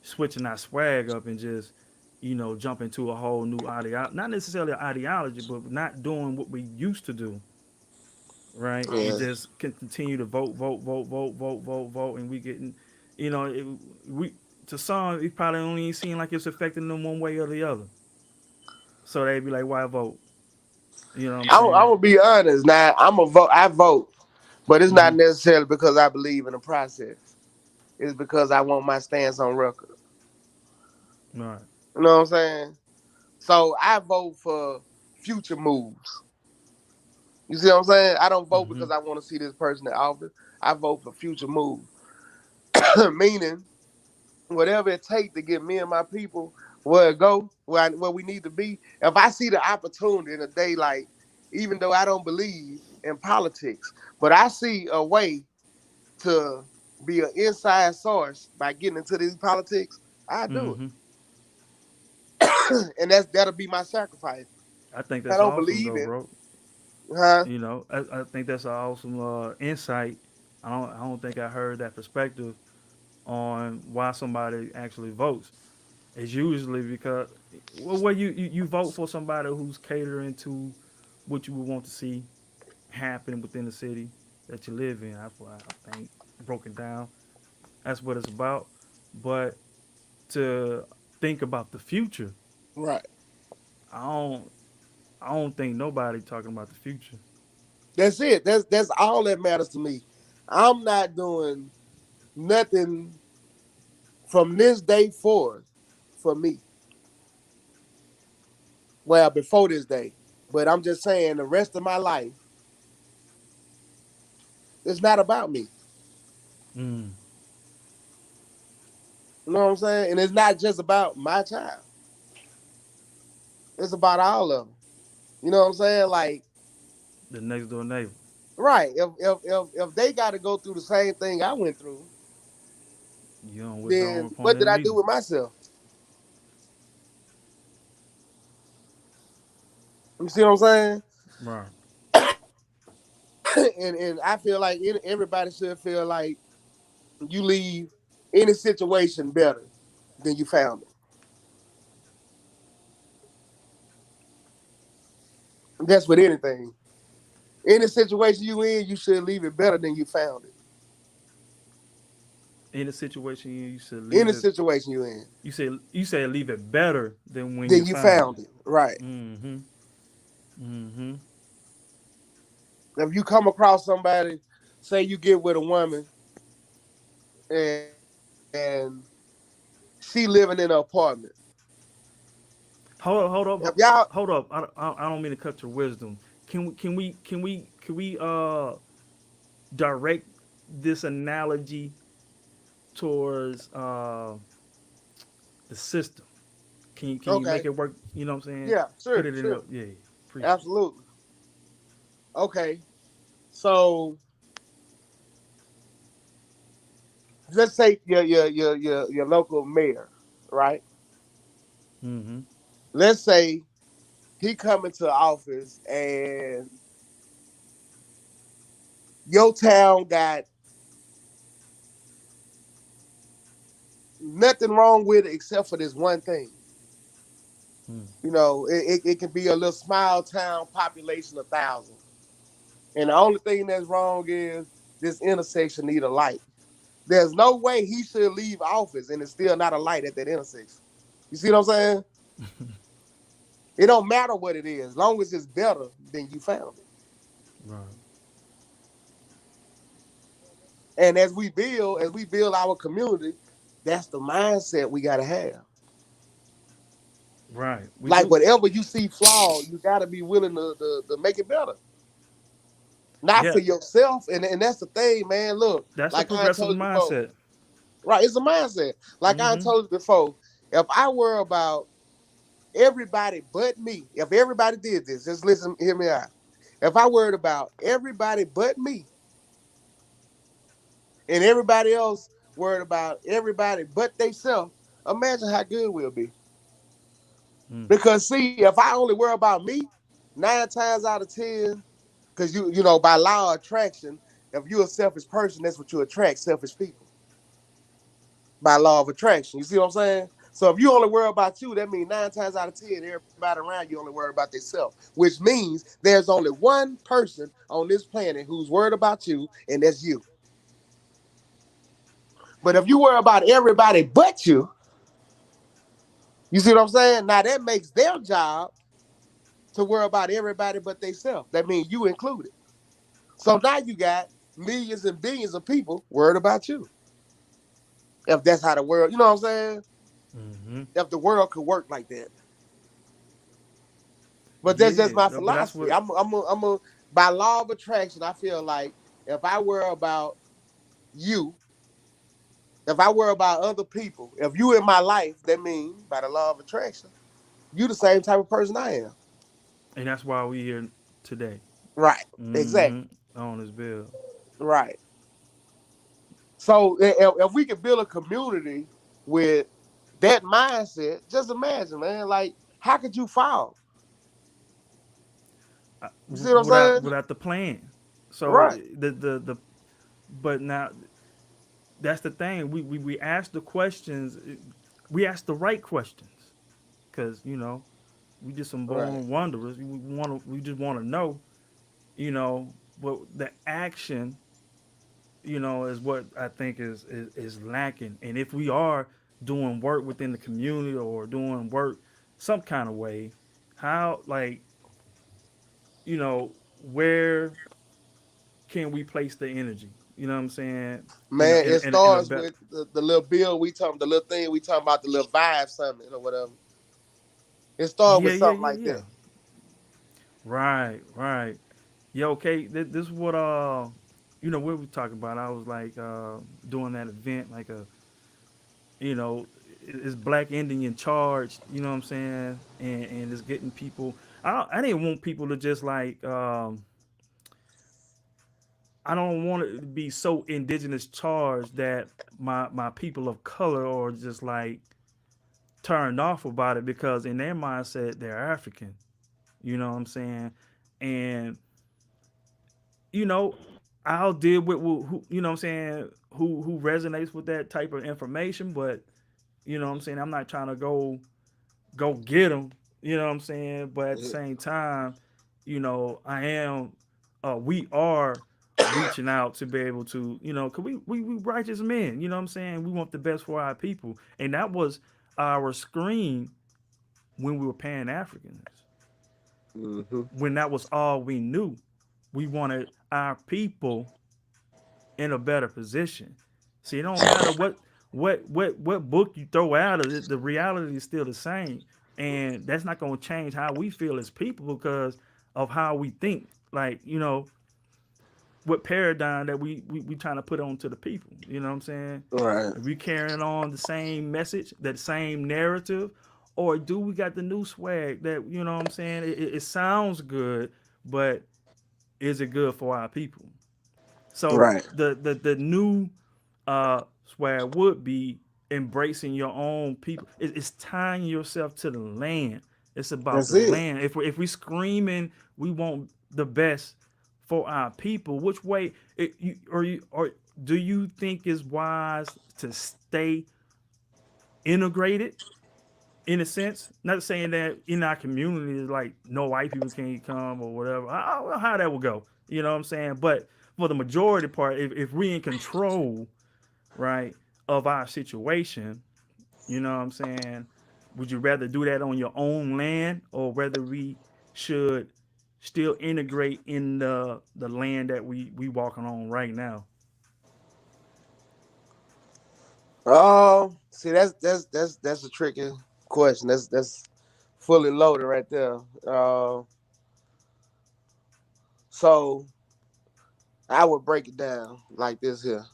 switching our swag up and just jump into a whole new ideology, not necessarily ideology, but not doing what we used to do, right? And Yeah. just can continue to vote, and we getting, we to some it probably only seem like it's affecting them one way or the other. So they be like, why vote? You know what I'm I'm saying? gonna be honest. Now I'm a vote. I vote, but it's not Mm-hmm. necessarily because I believe in the process. It's because I want my stance on record. All right. You know what I'm saying? So I vote for future moves. You see what I'm saying? I don't vote Mm-hmm. because I want to see this person in office. I vote for future moves. Meaning, whatever it takes to get me and my people where it go, where we need to be. If I see the opportunity in a day, like even though I don't believe in politics, but I see a way to be an inside source by getting into these politics, I do Mm-hmm. And that'll be my sacrifice. I think I that's don't awesome believe though, it, bro. huh? You know, I think that's an awesome insight. I don't think I heard that perspective on why somebody actually votes. It's usually because well, you vote for somebody who's catering to what you would want to see happen within the city that you live in. That's what I think broken down. That's what it's about. But to think about the future, Right. I don't I don't think nobody talking about the future. That's it. That's all that matters to me. I'm not doing nothing from this day forward for me. Well, before this day. But I'm just saying the rest of my life, it's not about me. Mm. You know what I'm saying? And it's not just about my child. It's about all of them. You know what I'm saying? Like, The next door neighbor. right. If they got to go through the same thing I went through, You don't wish on then upon what did them I do either. with myself? You see what I'm saying? Right. And I feel like everybody should feel like you leave any situation better than you found it. That's with anything. Any situation you in, you should leave it better than you found it. In a situation you should leave Any it. situation you in, You say leave it better than when you then you found it. found it. Right. Mm-hmm. Mm-hmm. If you come across somebody, say you get with a woman and she living in an apartment. Hold If up, y'all hold up. I don't mean to cut your wisdom. Can we direct this analogy towards the system? Can you make okay, it work? You know what I'm saying? yeah, Put sure, it in sure, a yeah. Appreciate. absolutely. Okay, so let's say your local mayor, right? Mm-hmm. Let's say he come into office and your town got nothing wrong with it except for this one thing. Mm. You know, it can be a little small town population of thousands. And the only thing that's wrong is this intersection need a light. There's no way he should leave office and it's still not a light at that intersection. You see what I'm saying? It don't matter what it is, as long as it's better than you found it. Right. And as we build our community, that's the mindset we gotta have. Right. We Like do. whatever you see flawed, you gotta be willing to make it better. Not Yeah. for yourself. And that's the thing, man. Look, That's a like I progressive told you before. mindset. Right, it's a mindset. Like I Mm-hmm. told you before, if I were about everybody but me, if everybody did this, just listen, hear me out. If I worried about everybody but me and everybody else worried about everybody but theyself, imagine how good we'll be. Mm. Because see, if I only worry about me, 9 times out of 10, because you know, by law of attraction, if you're a selfish person, that's what you attract, selfish people. By law of attraction. You see what I'm saying? So if you only worry about you, that means 9 times out of 10, everybody around you only worry about themselves, which means there's only one person on this planet who's worried about you, and that's you. But if you worry about everybody but you see what I'm saying? Now that makes their job to worry about everybody but themselves. That means you included. So now you got millions and billions of people worried about you. If that's how the world, you know what I'm saying? Mm-hmm. If the world could work like that. But that's just Yeah. my But that's philosophy. what. By law of attraction, I feel like if I worry about you, if I worry about other people, if you in my life, that means by the law of attraction, you the same type of person I am. And that's why we here today. Right. Mm-hmm. Exactly. On this bill. Right. So if we can build a community with That mindset, just imagine, man. Like, how could you fall? You see what I'm saying? Without the plan. So Right. the but now that's the thing. We ask the questions. We ask the right questions because we just some Right. born wanderers. We just want to know. But the action is what I think is lacking. And if we are doing work within the community or doing work some kind of way, how like where can we place the energy? You know what I'm saying? In a, Man, in it a, in a, in a starts better. with the little bill the little thing we talking about, the little vibe summit or whatever. It starts Yeah, with yeah, something yeah, like yeah. that. Right, right. Yeah, okay. This is what what we talking about. I was like doing that event like you know, it's black Indian charged, you know what I'm saying? And it's getting people I didn't want people to just like I don't want it to be so indigenous charged that my people of color are just like turned off about it because in their mindset they're African. You know what I'm saying? And you know, I'll deal with who what I'm saying, who resonates with that type of information, but what I'm saying, I'm not trying to go get them. You know what I'm saying? But at the same time, I am. We are reaching out to be able to, cause we righteous men. You know what I'm saying? We want the best for our people, and that was our scream when we were Pan Africans. Mm-hmm. When that was all we knew, we wanted our people in a better position. See, it don't matter what book you throw out of it, the reality is still the same. And that's not gonna change how we feel as people because of how we think. Like, what paradigm that we trying to put on to the people. You know what I'm saying? Right. Are we carrying on the same message, that same narrative, or do we got the new swag that what I'm saying? It sounds good, but is it good for our people? So Right. the new swag would be embracing your own people. It's tying yourself to the land. It's about That's the it. land. If we screaming we want the best for our people, which way or do you think is wise to stay integrated in a sense? Not saying that in our community is like no white people can't come or whatever. I don't know how that would go. You know what I'm saying? But for the majority part, if we in control, right, of our situation, you know what I'm saying? Would you rather do that on your own land or whether we should still integrate in the land that we walking on right now? Oh, see, that's a tricky question. That's fully loaded right there. So I would break it down like this here.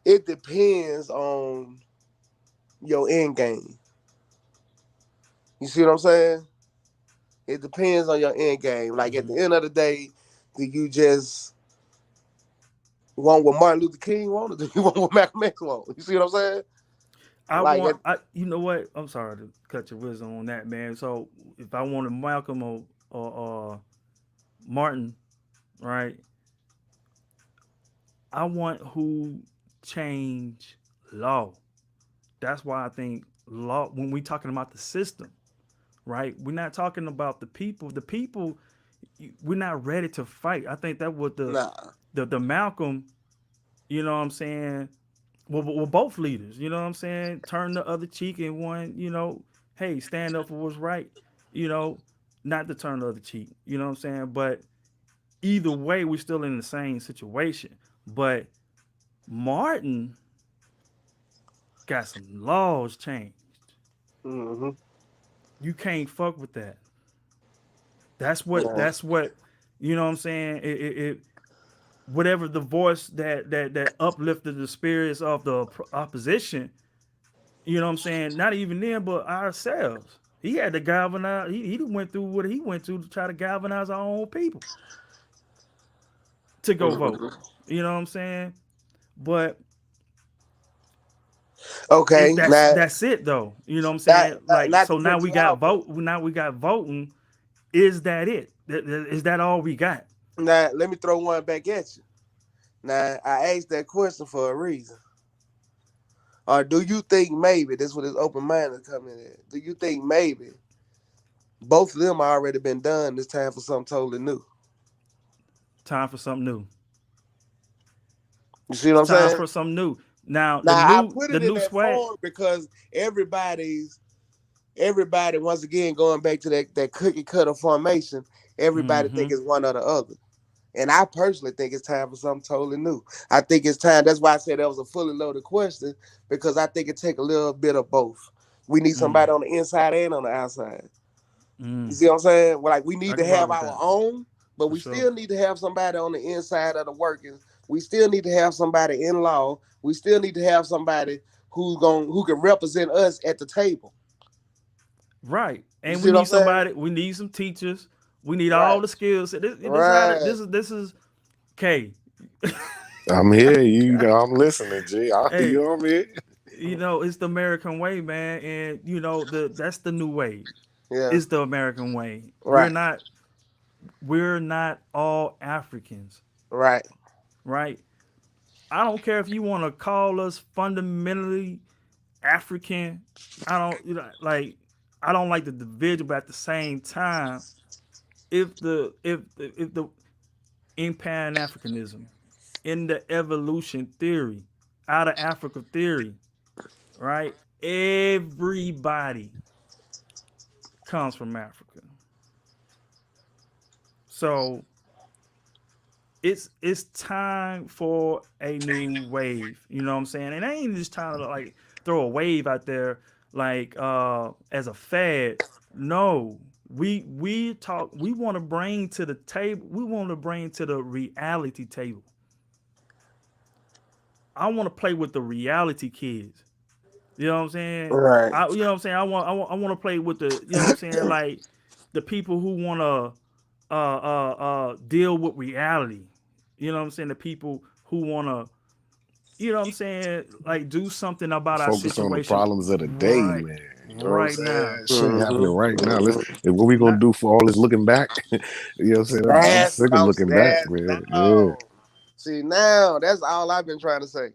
It depends on your end game. You see what I'm saying? It depends on your end game. Like at Mm-hmm. the end of the day, do you just want what Martin Luther King wanted? Do you want what Malcolm X wanted? You see what I'm saying? I Like want at, I you know what? I'm sorry to cut your wisdom on that, man. So if I wanted Malcolm or Martin, right? I want who change law. That's why I think law when we talking about the system, right? We're not talking about the people. The people we're not ready to fight. I think that was nah. the Malcolm, you know what I'm saying? Well, both leaders, you know what I'm saying? Turn the other cheek and one, hey, stand up for what's right, you know, not to turn the other cheek, you know what I'm saying? But either way, we're still in the same situation. But Martin got some laws changed. Mm-hmm. You can't fuck with that. That's what Nah. that's what you know what I'm saying? It whatever the voice that uplifted the spirits of the opposition, you know what I'm saying? Not even them, but ourselves. He had to galvanize. He went through what he went through to try to galvanize our own people to go vote. Mm-hmm. You know what I'm saying? But Okay, now That's it though. You know what I'm not, saying? not Like not to so now cut we you got off, but vote. Now we got voting. Is that it? Is that all we got? now let me throw one back at you. Now I asked that question for a reason. Or do you think maybe this is what this open mind is coming in? Do you think maybe both of them already been done? It's time for something totally new. Time for something new. You see what It's I'm time saying? for something new. Now Now I put the it in new that swag. form because everybody once again going back to that cookie cutter formation. Everybody Mm-hmm. think it's one or the other. And I personally think it's time for something totally new. I think it's time. That's why I said that was a fully loaded question because I think it take a little bit of both. We need Mm, somebody on the inside and on the outside. You mm. see what I'm saying? Well, like we I need to can rock have with our that own, but for we sure. still need to have somebody on the inside of the workings. We still need to have somebody in law. We still need to have somebody who can represent us at the table. Right. You And we see what need I'm saying? somebody. We need some teachers. We need all Right. the skills. This how Right. this is K. I'm here. You know, I'm listening, G. Hey, You on me? it's the American way, man, and that's the new way. Yeah. It's the American way. Right. We're not all Africans, Right. right? I don't care if you want to call us fundamentally African. I don't like. I don't like the division, but at the same time, if the in Pan Africanism, in the evolution theory, out of Africa theory, right? Everybody comes from Africa. So it's time for a new wave. You know what I'm saying? And I ain't just trying to like throw a wave out there like as a fad. No. We want to bring to the table, we want to bring to the reality table. I want to play with the reality kids. You know what I'm saying? Right. You know what I'm saying? I want to play with the, you know what I'm saying? Like the people who want to deal with reality. You know what I'm saying? The people who want to, you know what I'm saying? Like do something about our Focus on the situation problems of the day, right, man. You know what I'm right now. saying? Shit happening right now. Mm-hmm. What we gonna Not, do for all this looking back? You know what I'm saying? I'm That's sick what of I'm looking back, saying. man. Yeah. Now, see, now that's all I've been trying to say.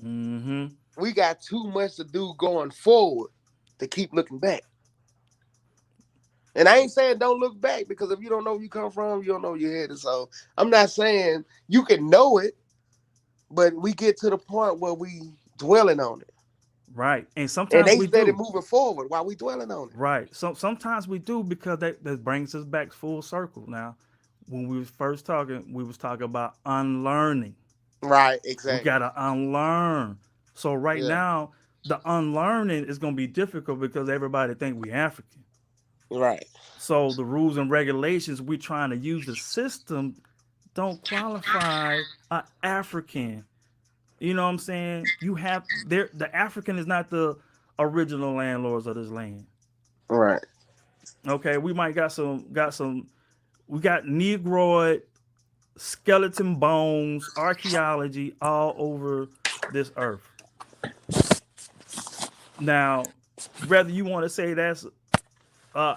mm-hmm. We got too much to do going forward to keep looking back. And I ain't saying don't look back because if you don't know where you come from, you don't know where you're headed. So I'm not saying you can know it, but we get to the point where we dwelling on it. Right. And And sometimes they we steady do. moving forward while we dwelling on it. Right. So sometimes we do because that brings us back full circle. Now, when we was first talking, we was talking about unlearning. Right, We exactly. gotta unlearn. So right Yeah, now, the unlearning is gonna be difficult because everybody think we African. right, So the rules and regulations we trying to use the system don't qualify a African. You know what I'm saying? You have there the African is not the original landlords of this land. right, Okay, we might got some we got Negroid skeleton bones, archaeology all over this earth. Now, whether you want to say that's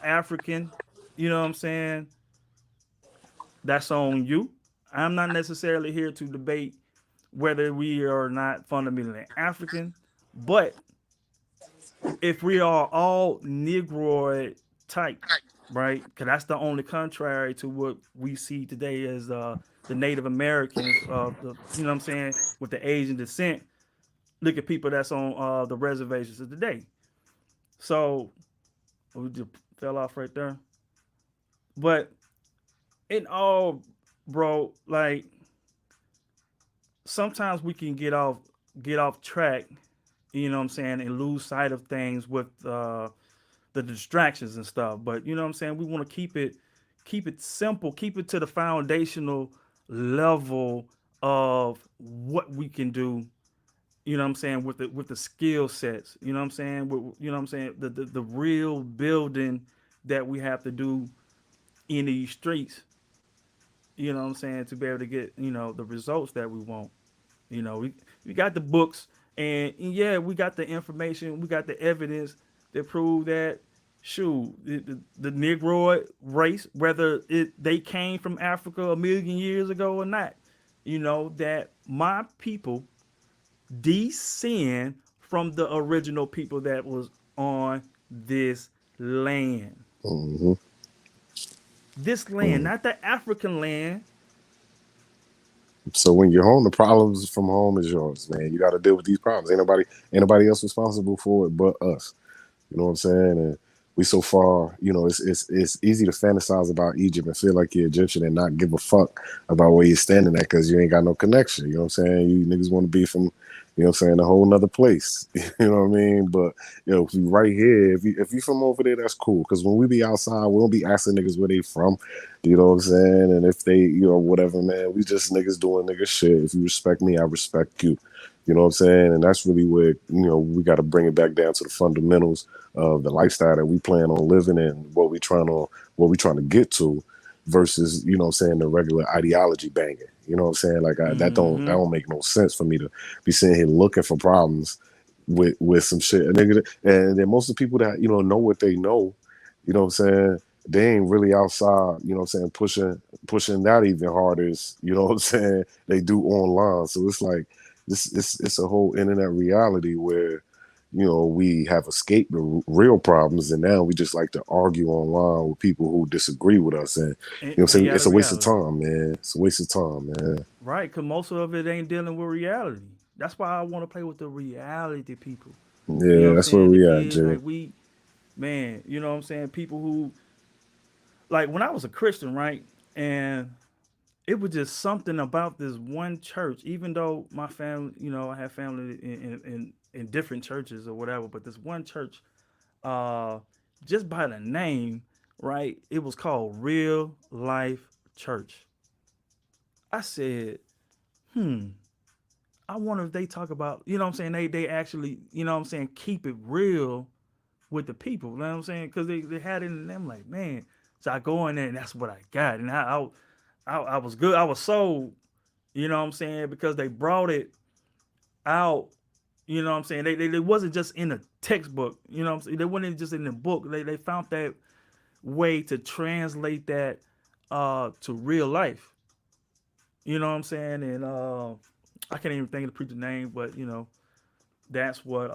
African, you know what I'm saying? That's on you. I'm not necessarily here to debate whether we are not fundamentally African, but if we are all Negroid type, right? Because that's the only contrary to what we see today as the Native Americans of the, you know what I'm saying, with the Asian descent. Look at people that's on the reservations of today. So we just fell off right there. But in all, bro, like sometimes we can get off track, you know what I'm saying, and lose sight of things with the distractions and stuff. But you know what I'm saying? We want to keep it simple, keep it to the foundational level of what we can do, you know what I'm saying, with the skill sets, you know what I'm saying? You know what I'm saying? The real building that we have to do in these streets, you know what I'm saying, to be able to get, the results that we want. We got the books, And yeah, we got the information, we got the evidence that prove that, shoot, the Negroid race, whether they came from Africa a million years ago or not, that my people descend from the original people that was on this land. Hmm. This land, not the African land. So when you're home, the problems from home is yours, man. You got to deal with these problems. Ain't nobody else responsible for it but us. You know what I'm saying? And we so far, it's easy to fantasize about Egypt and feel like you're Egyptian and not give a fuck about where you're standing at because you ain't got no connection. You know what I'm saying? You niggas want to be from, a whole nother place. You know what I mean? But if you right here, if you from over there, that's cool. Because when we be outside, we don't be asking niggas where they from. You know what I'm saying? And if they, whatever, man, we just niggas doing nigga shit. If you respect me, I respect you. You know what I'm saying? And that's really where, we got to bring it back down to the fundamentals of the lifestyle that we plan on living and what we trying to get to versus, the regular ideology banging. You know what I'm saying? Like that don't that Mm-hmm. don't make no sense for me to be sitting here looking for problems with some shit. And then most of the people that, know what they know, you know what I'm saying? They ain't really outside, you know what I'm saying, pushing that even harder as, you know what I'm saying, they do online. So it's like it's a whole internet reality where we have escaped the real problems, and now we just like to argue online with people who disagree with us. And And, what I'm and saying, got it's a a waste of reality. time, man. It's a waste of time, man. Right, because most of it ain't dealing with reality. That's why I want to play with the reality people. You know what Yeah, I'm that's where saying? The we at, kids, Jay. like man, you know what I'm saying? People who, like when I was a Christian, right? And it was just something about this one church, even though my family, I have family in different churches or whatever, but this one church, uh, just by the name, right? It was called Real Life Church. I said, hmm, I wonder if they talk about, you know what I'm saying? They actually, keep it real with the people. You know what I'm saying? Because they had it in them like, man. So I go in there and that's what I got. And I was good. I was sold, you know what I'm saying? Because they brought it out, you know what I'm saying? They wasn't just in a textbook, you know what I'm saying? They wasn't just in the book. They found that way to translate that to real life. You know what I'm saying? And I can't even think of the preacher's name, but that's what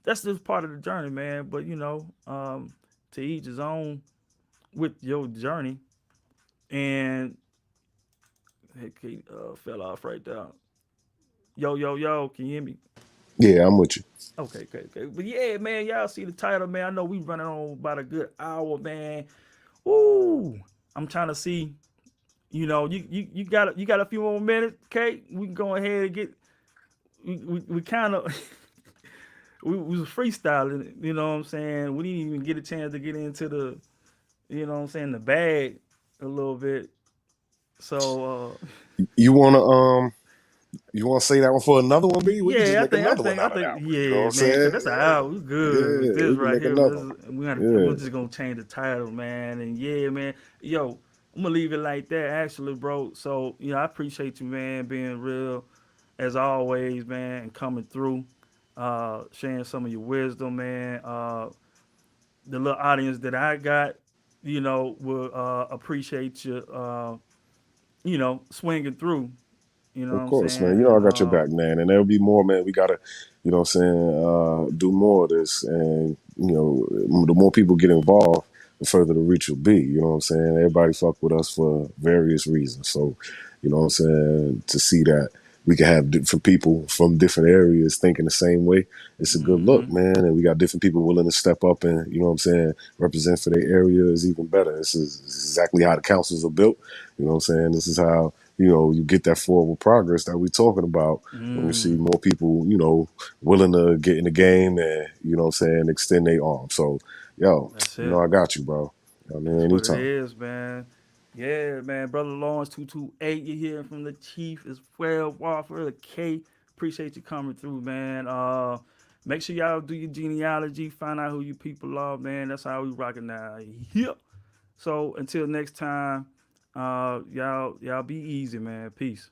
that's just part of the journey, man. But to each his own with your journey. And it fell off right there. Yo, yo, yo, can you hear me? Yeah, I'm with you. Okay, okay, okay. But yeah, man, y'all see the title, man. I know we running on about a good hour, man. Ooh, I'm trying to see. You got a few more minutes, okay? We can go ahead and get. We kind of we was freestyling. You know what I'm saying? We didn't even get a chance to get into the the bag a little bit. So You wanna you wanna say that one for another one, B? We could just yeah, make another one I out of think, that one. You know what yeah, I'm man, cause saying? that's an hour. We Yeah, good with yeah, this we can right make here. Man. another This one. is, we're Yeah. just gonna change the title, man. And yeah, man, yo, I'm gonna leave it like that, actually, bro. So I appreciate you, man, being real as always, man, and coming through, sharing some of your wisdom, man. The little audience that I got, will appreciate you, swinging through. You know what Of I'm course, saying? man. You know I And got your back, man. And there'll be more, man. We gotta, what I'm saying, do more of this. And, the more people get involved, the further the reach will be. You know what I'm saying? Everybody fuck with us for various reasons. So, what I'm saying, to see that we can have different people from different areas thinking the same way, it's a good look, mm-hmm, man. And we got different people willing to step up and, you know what I'm saying, represent for their area is even better. This is exactly how the councils are built. You know what I'm saying? This is how you get that forward progress that we're talking about when we see mm, more people, willing to get in the game and, what I'm saying, extend their arm. So, yo, that's it. I got you, bro. I mean, That's what it anytime. is, man. Yeah, man. Brother Lawrence 228, you hearing from the chief as well. Walker, the K. Appreciate you coming through, man. Make sure y'all do your genealogy, find out who you people are, man. That's how we rocking now. Yep. So until next time, y'all be easy, man. Peace.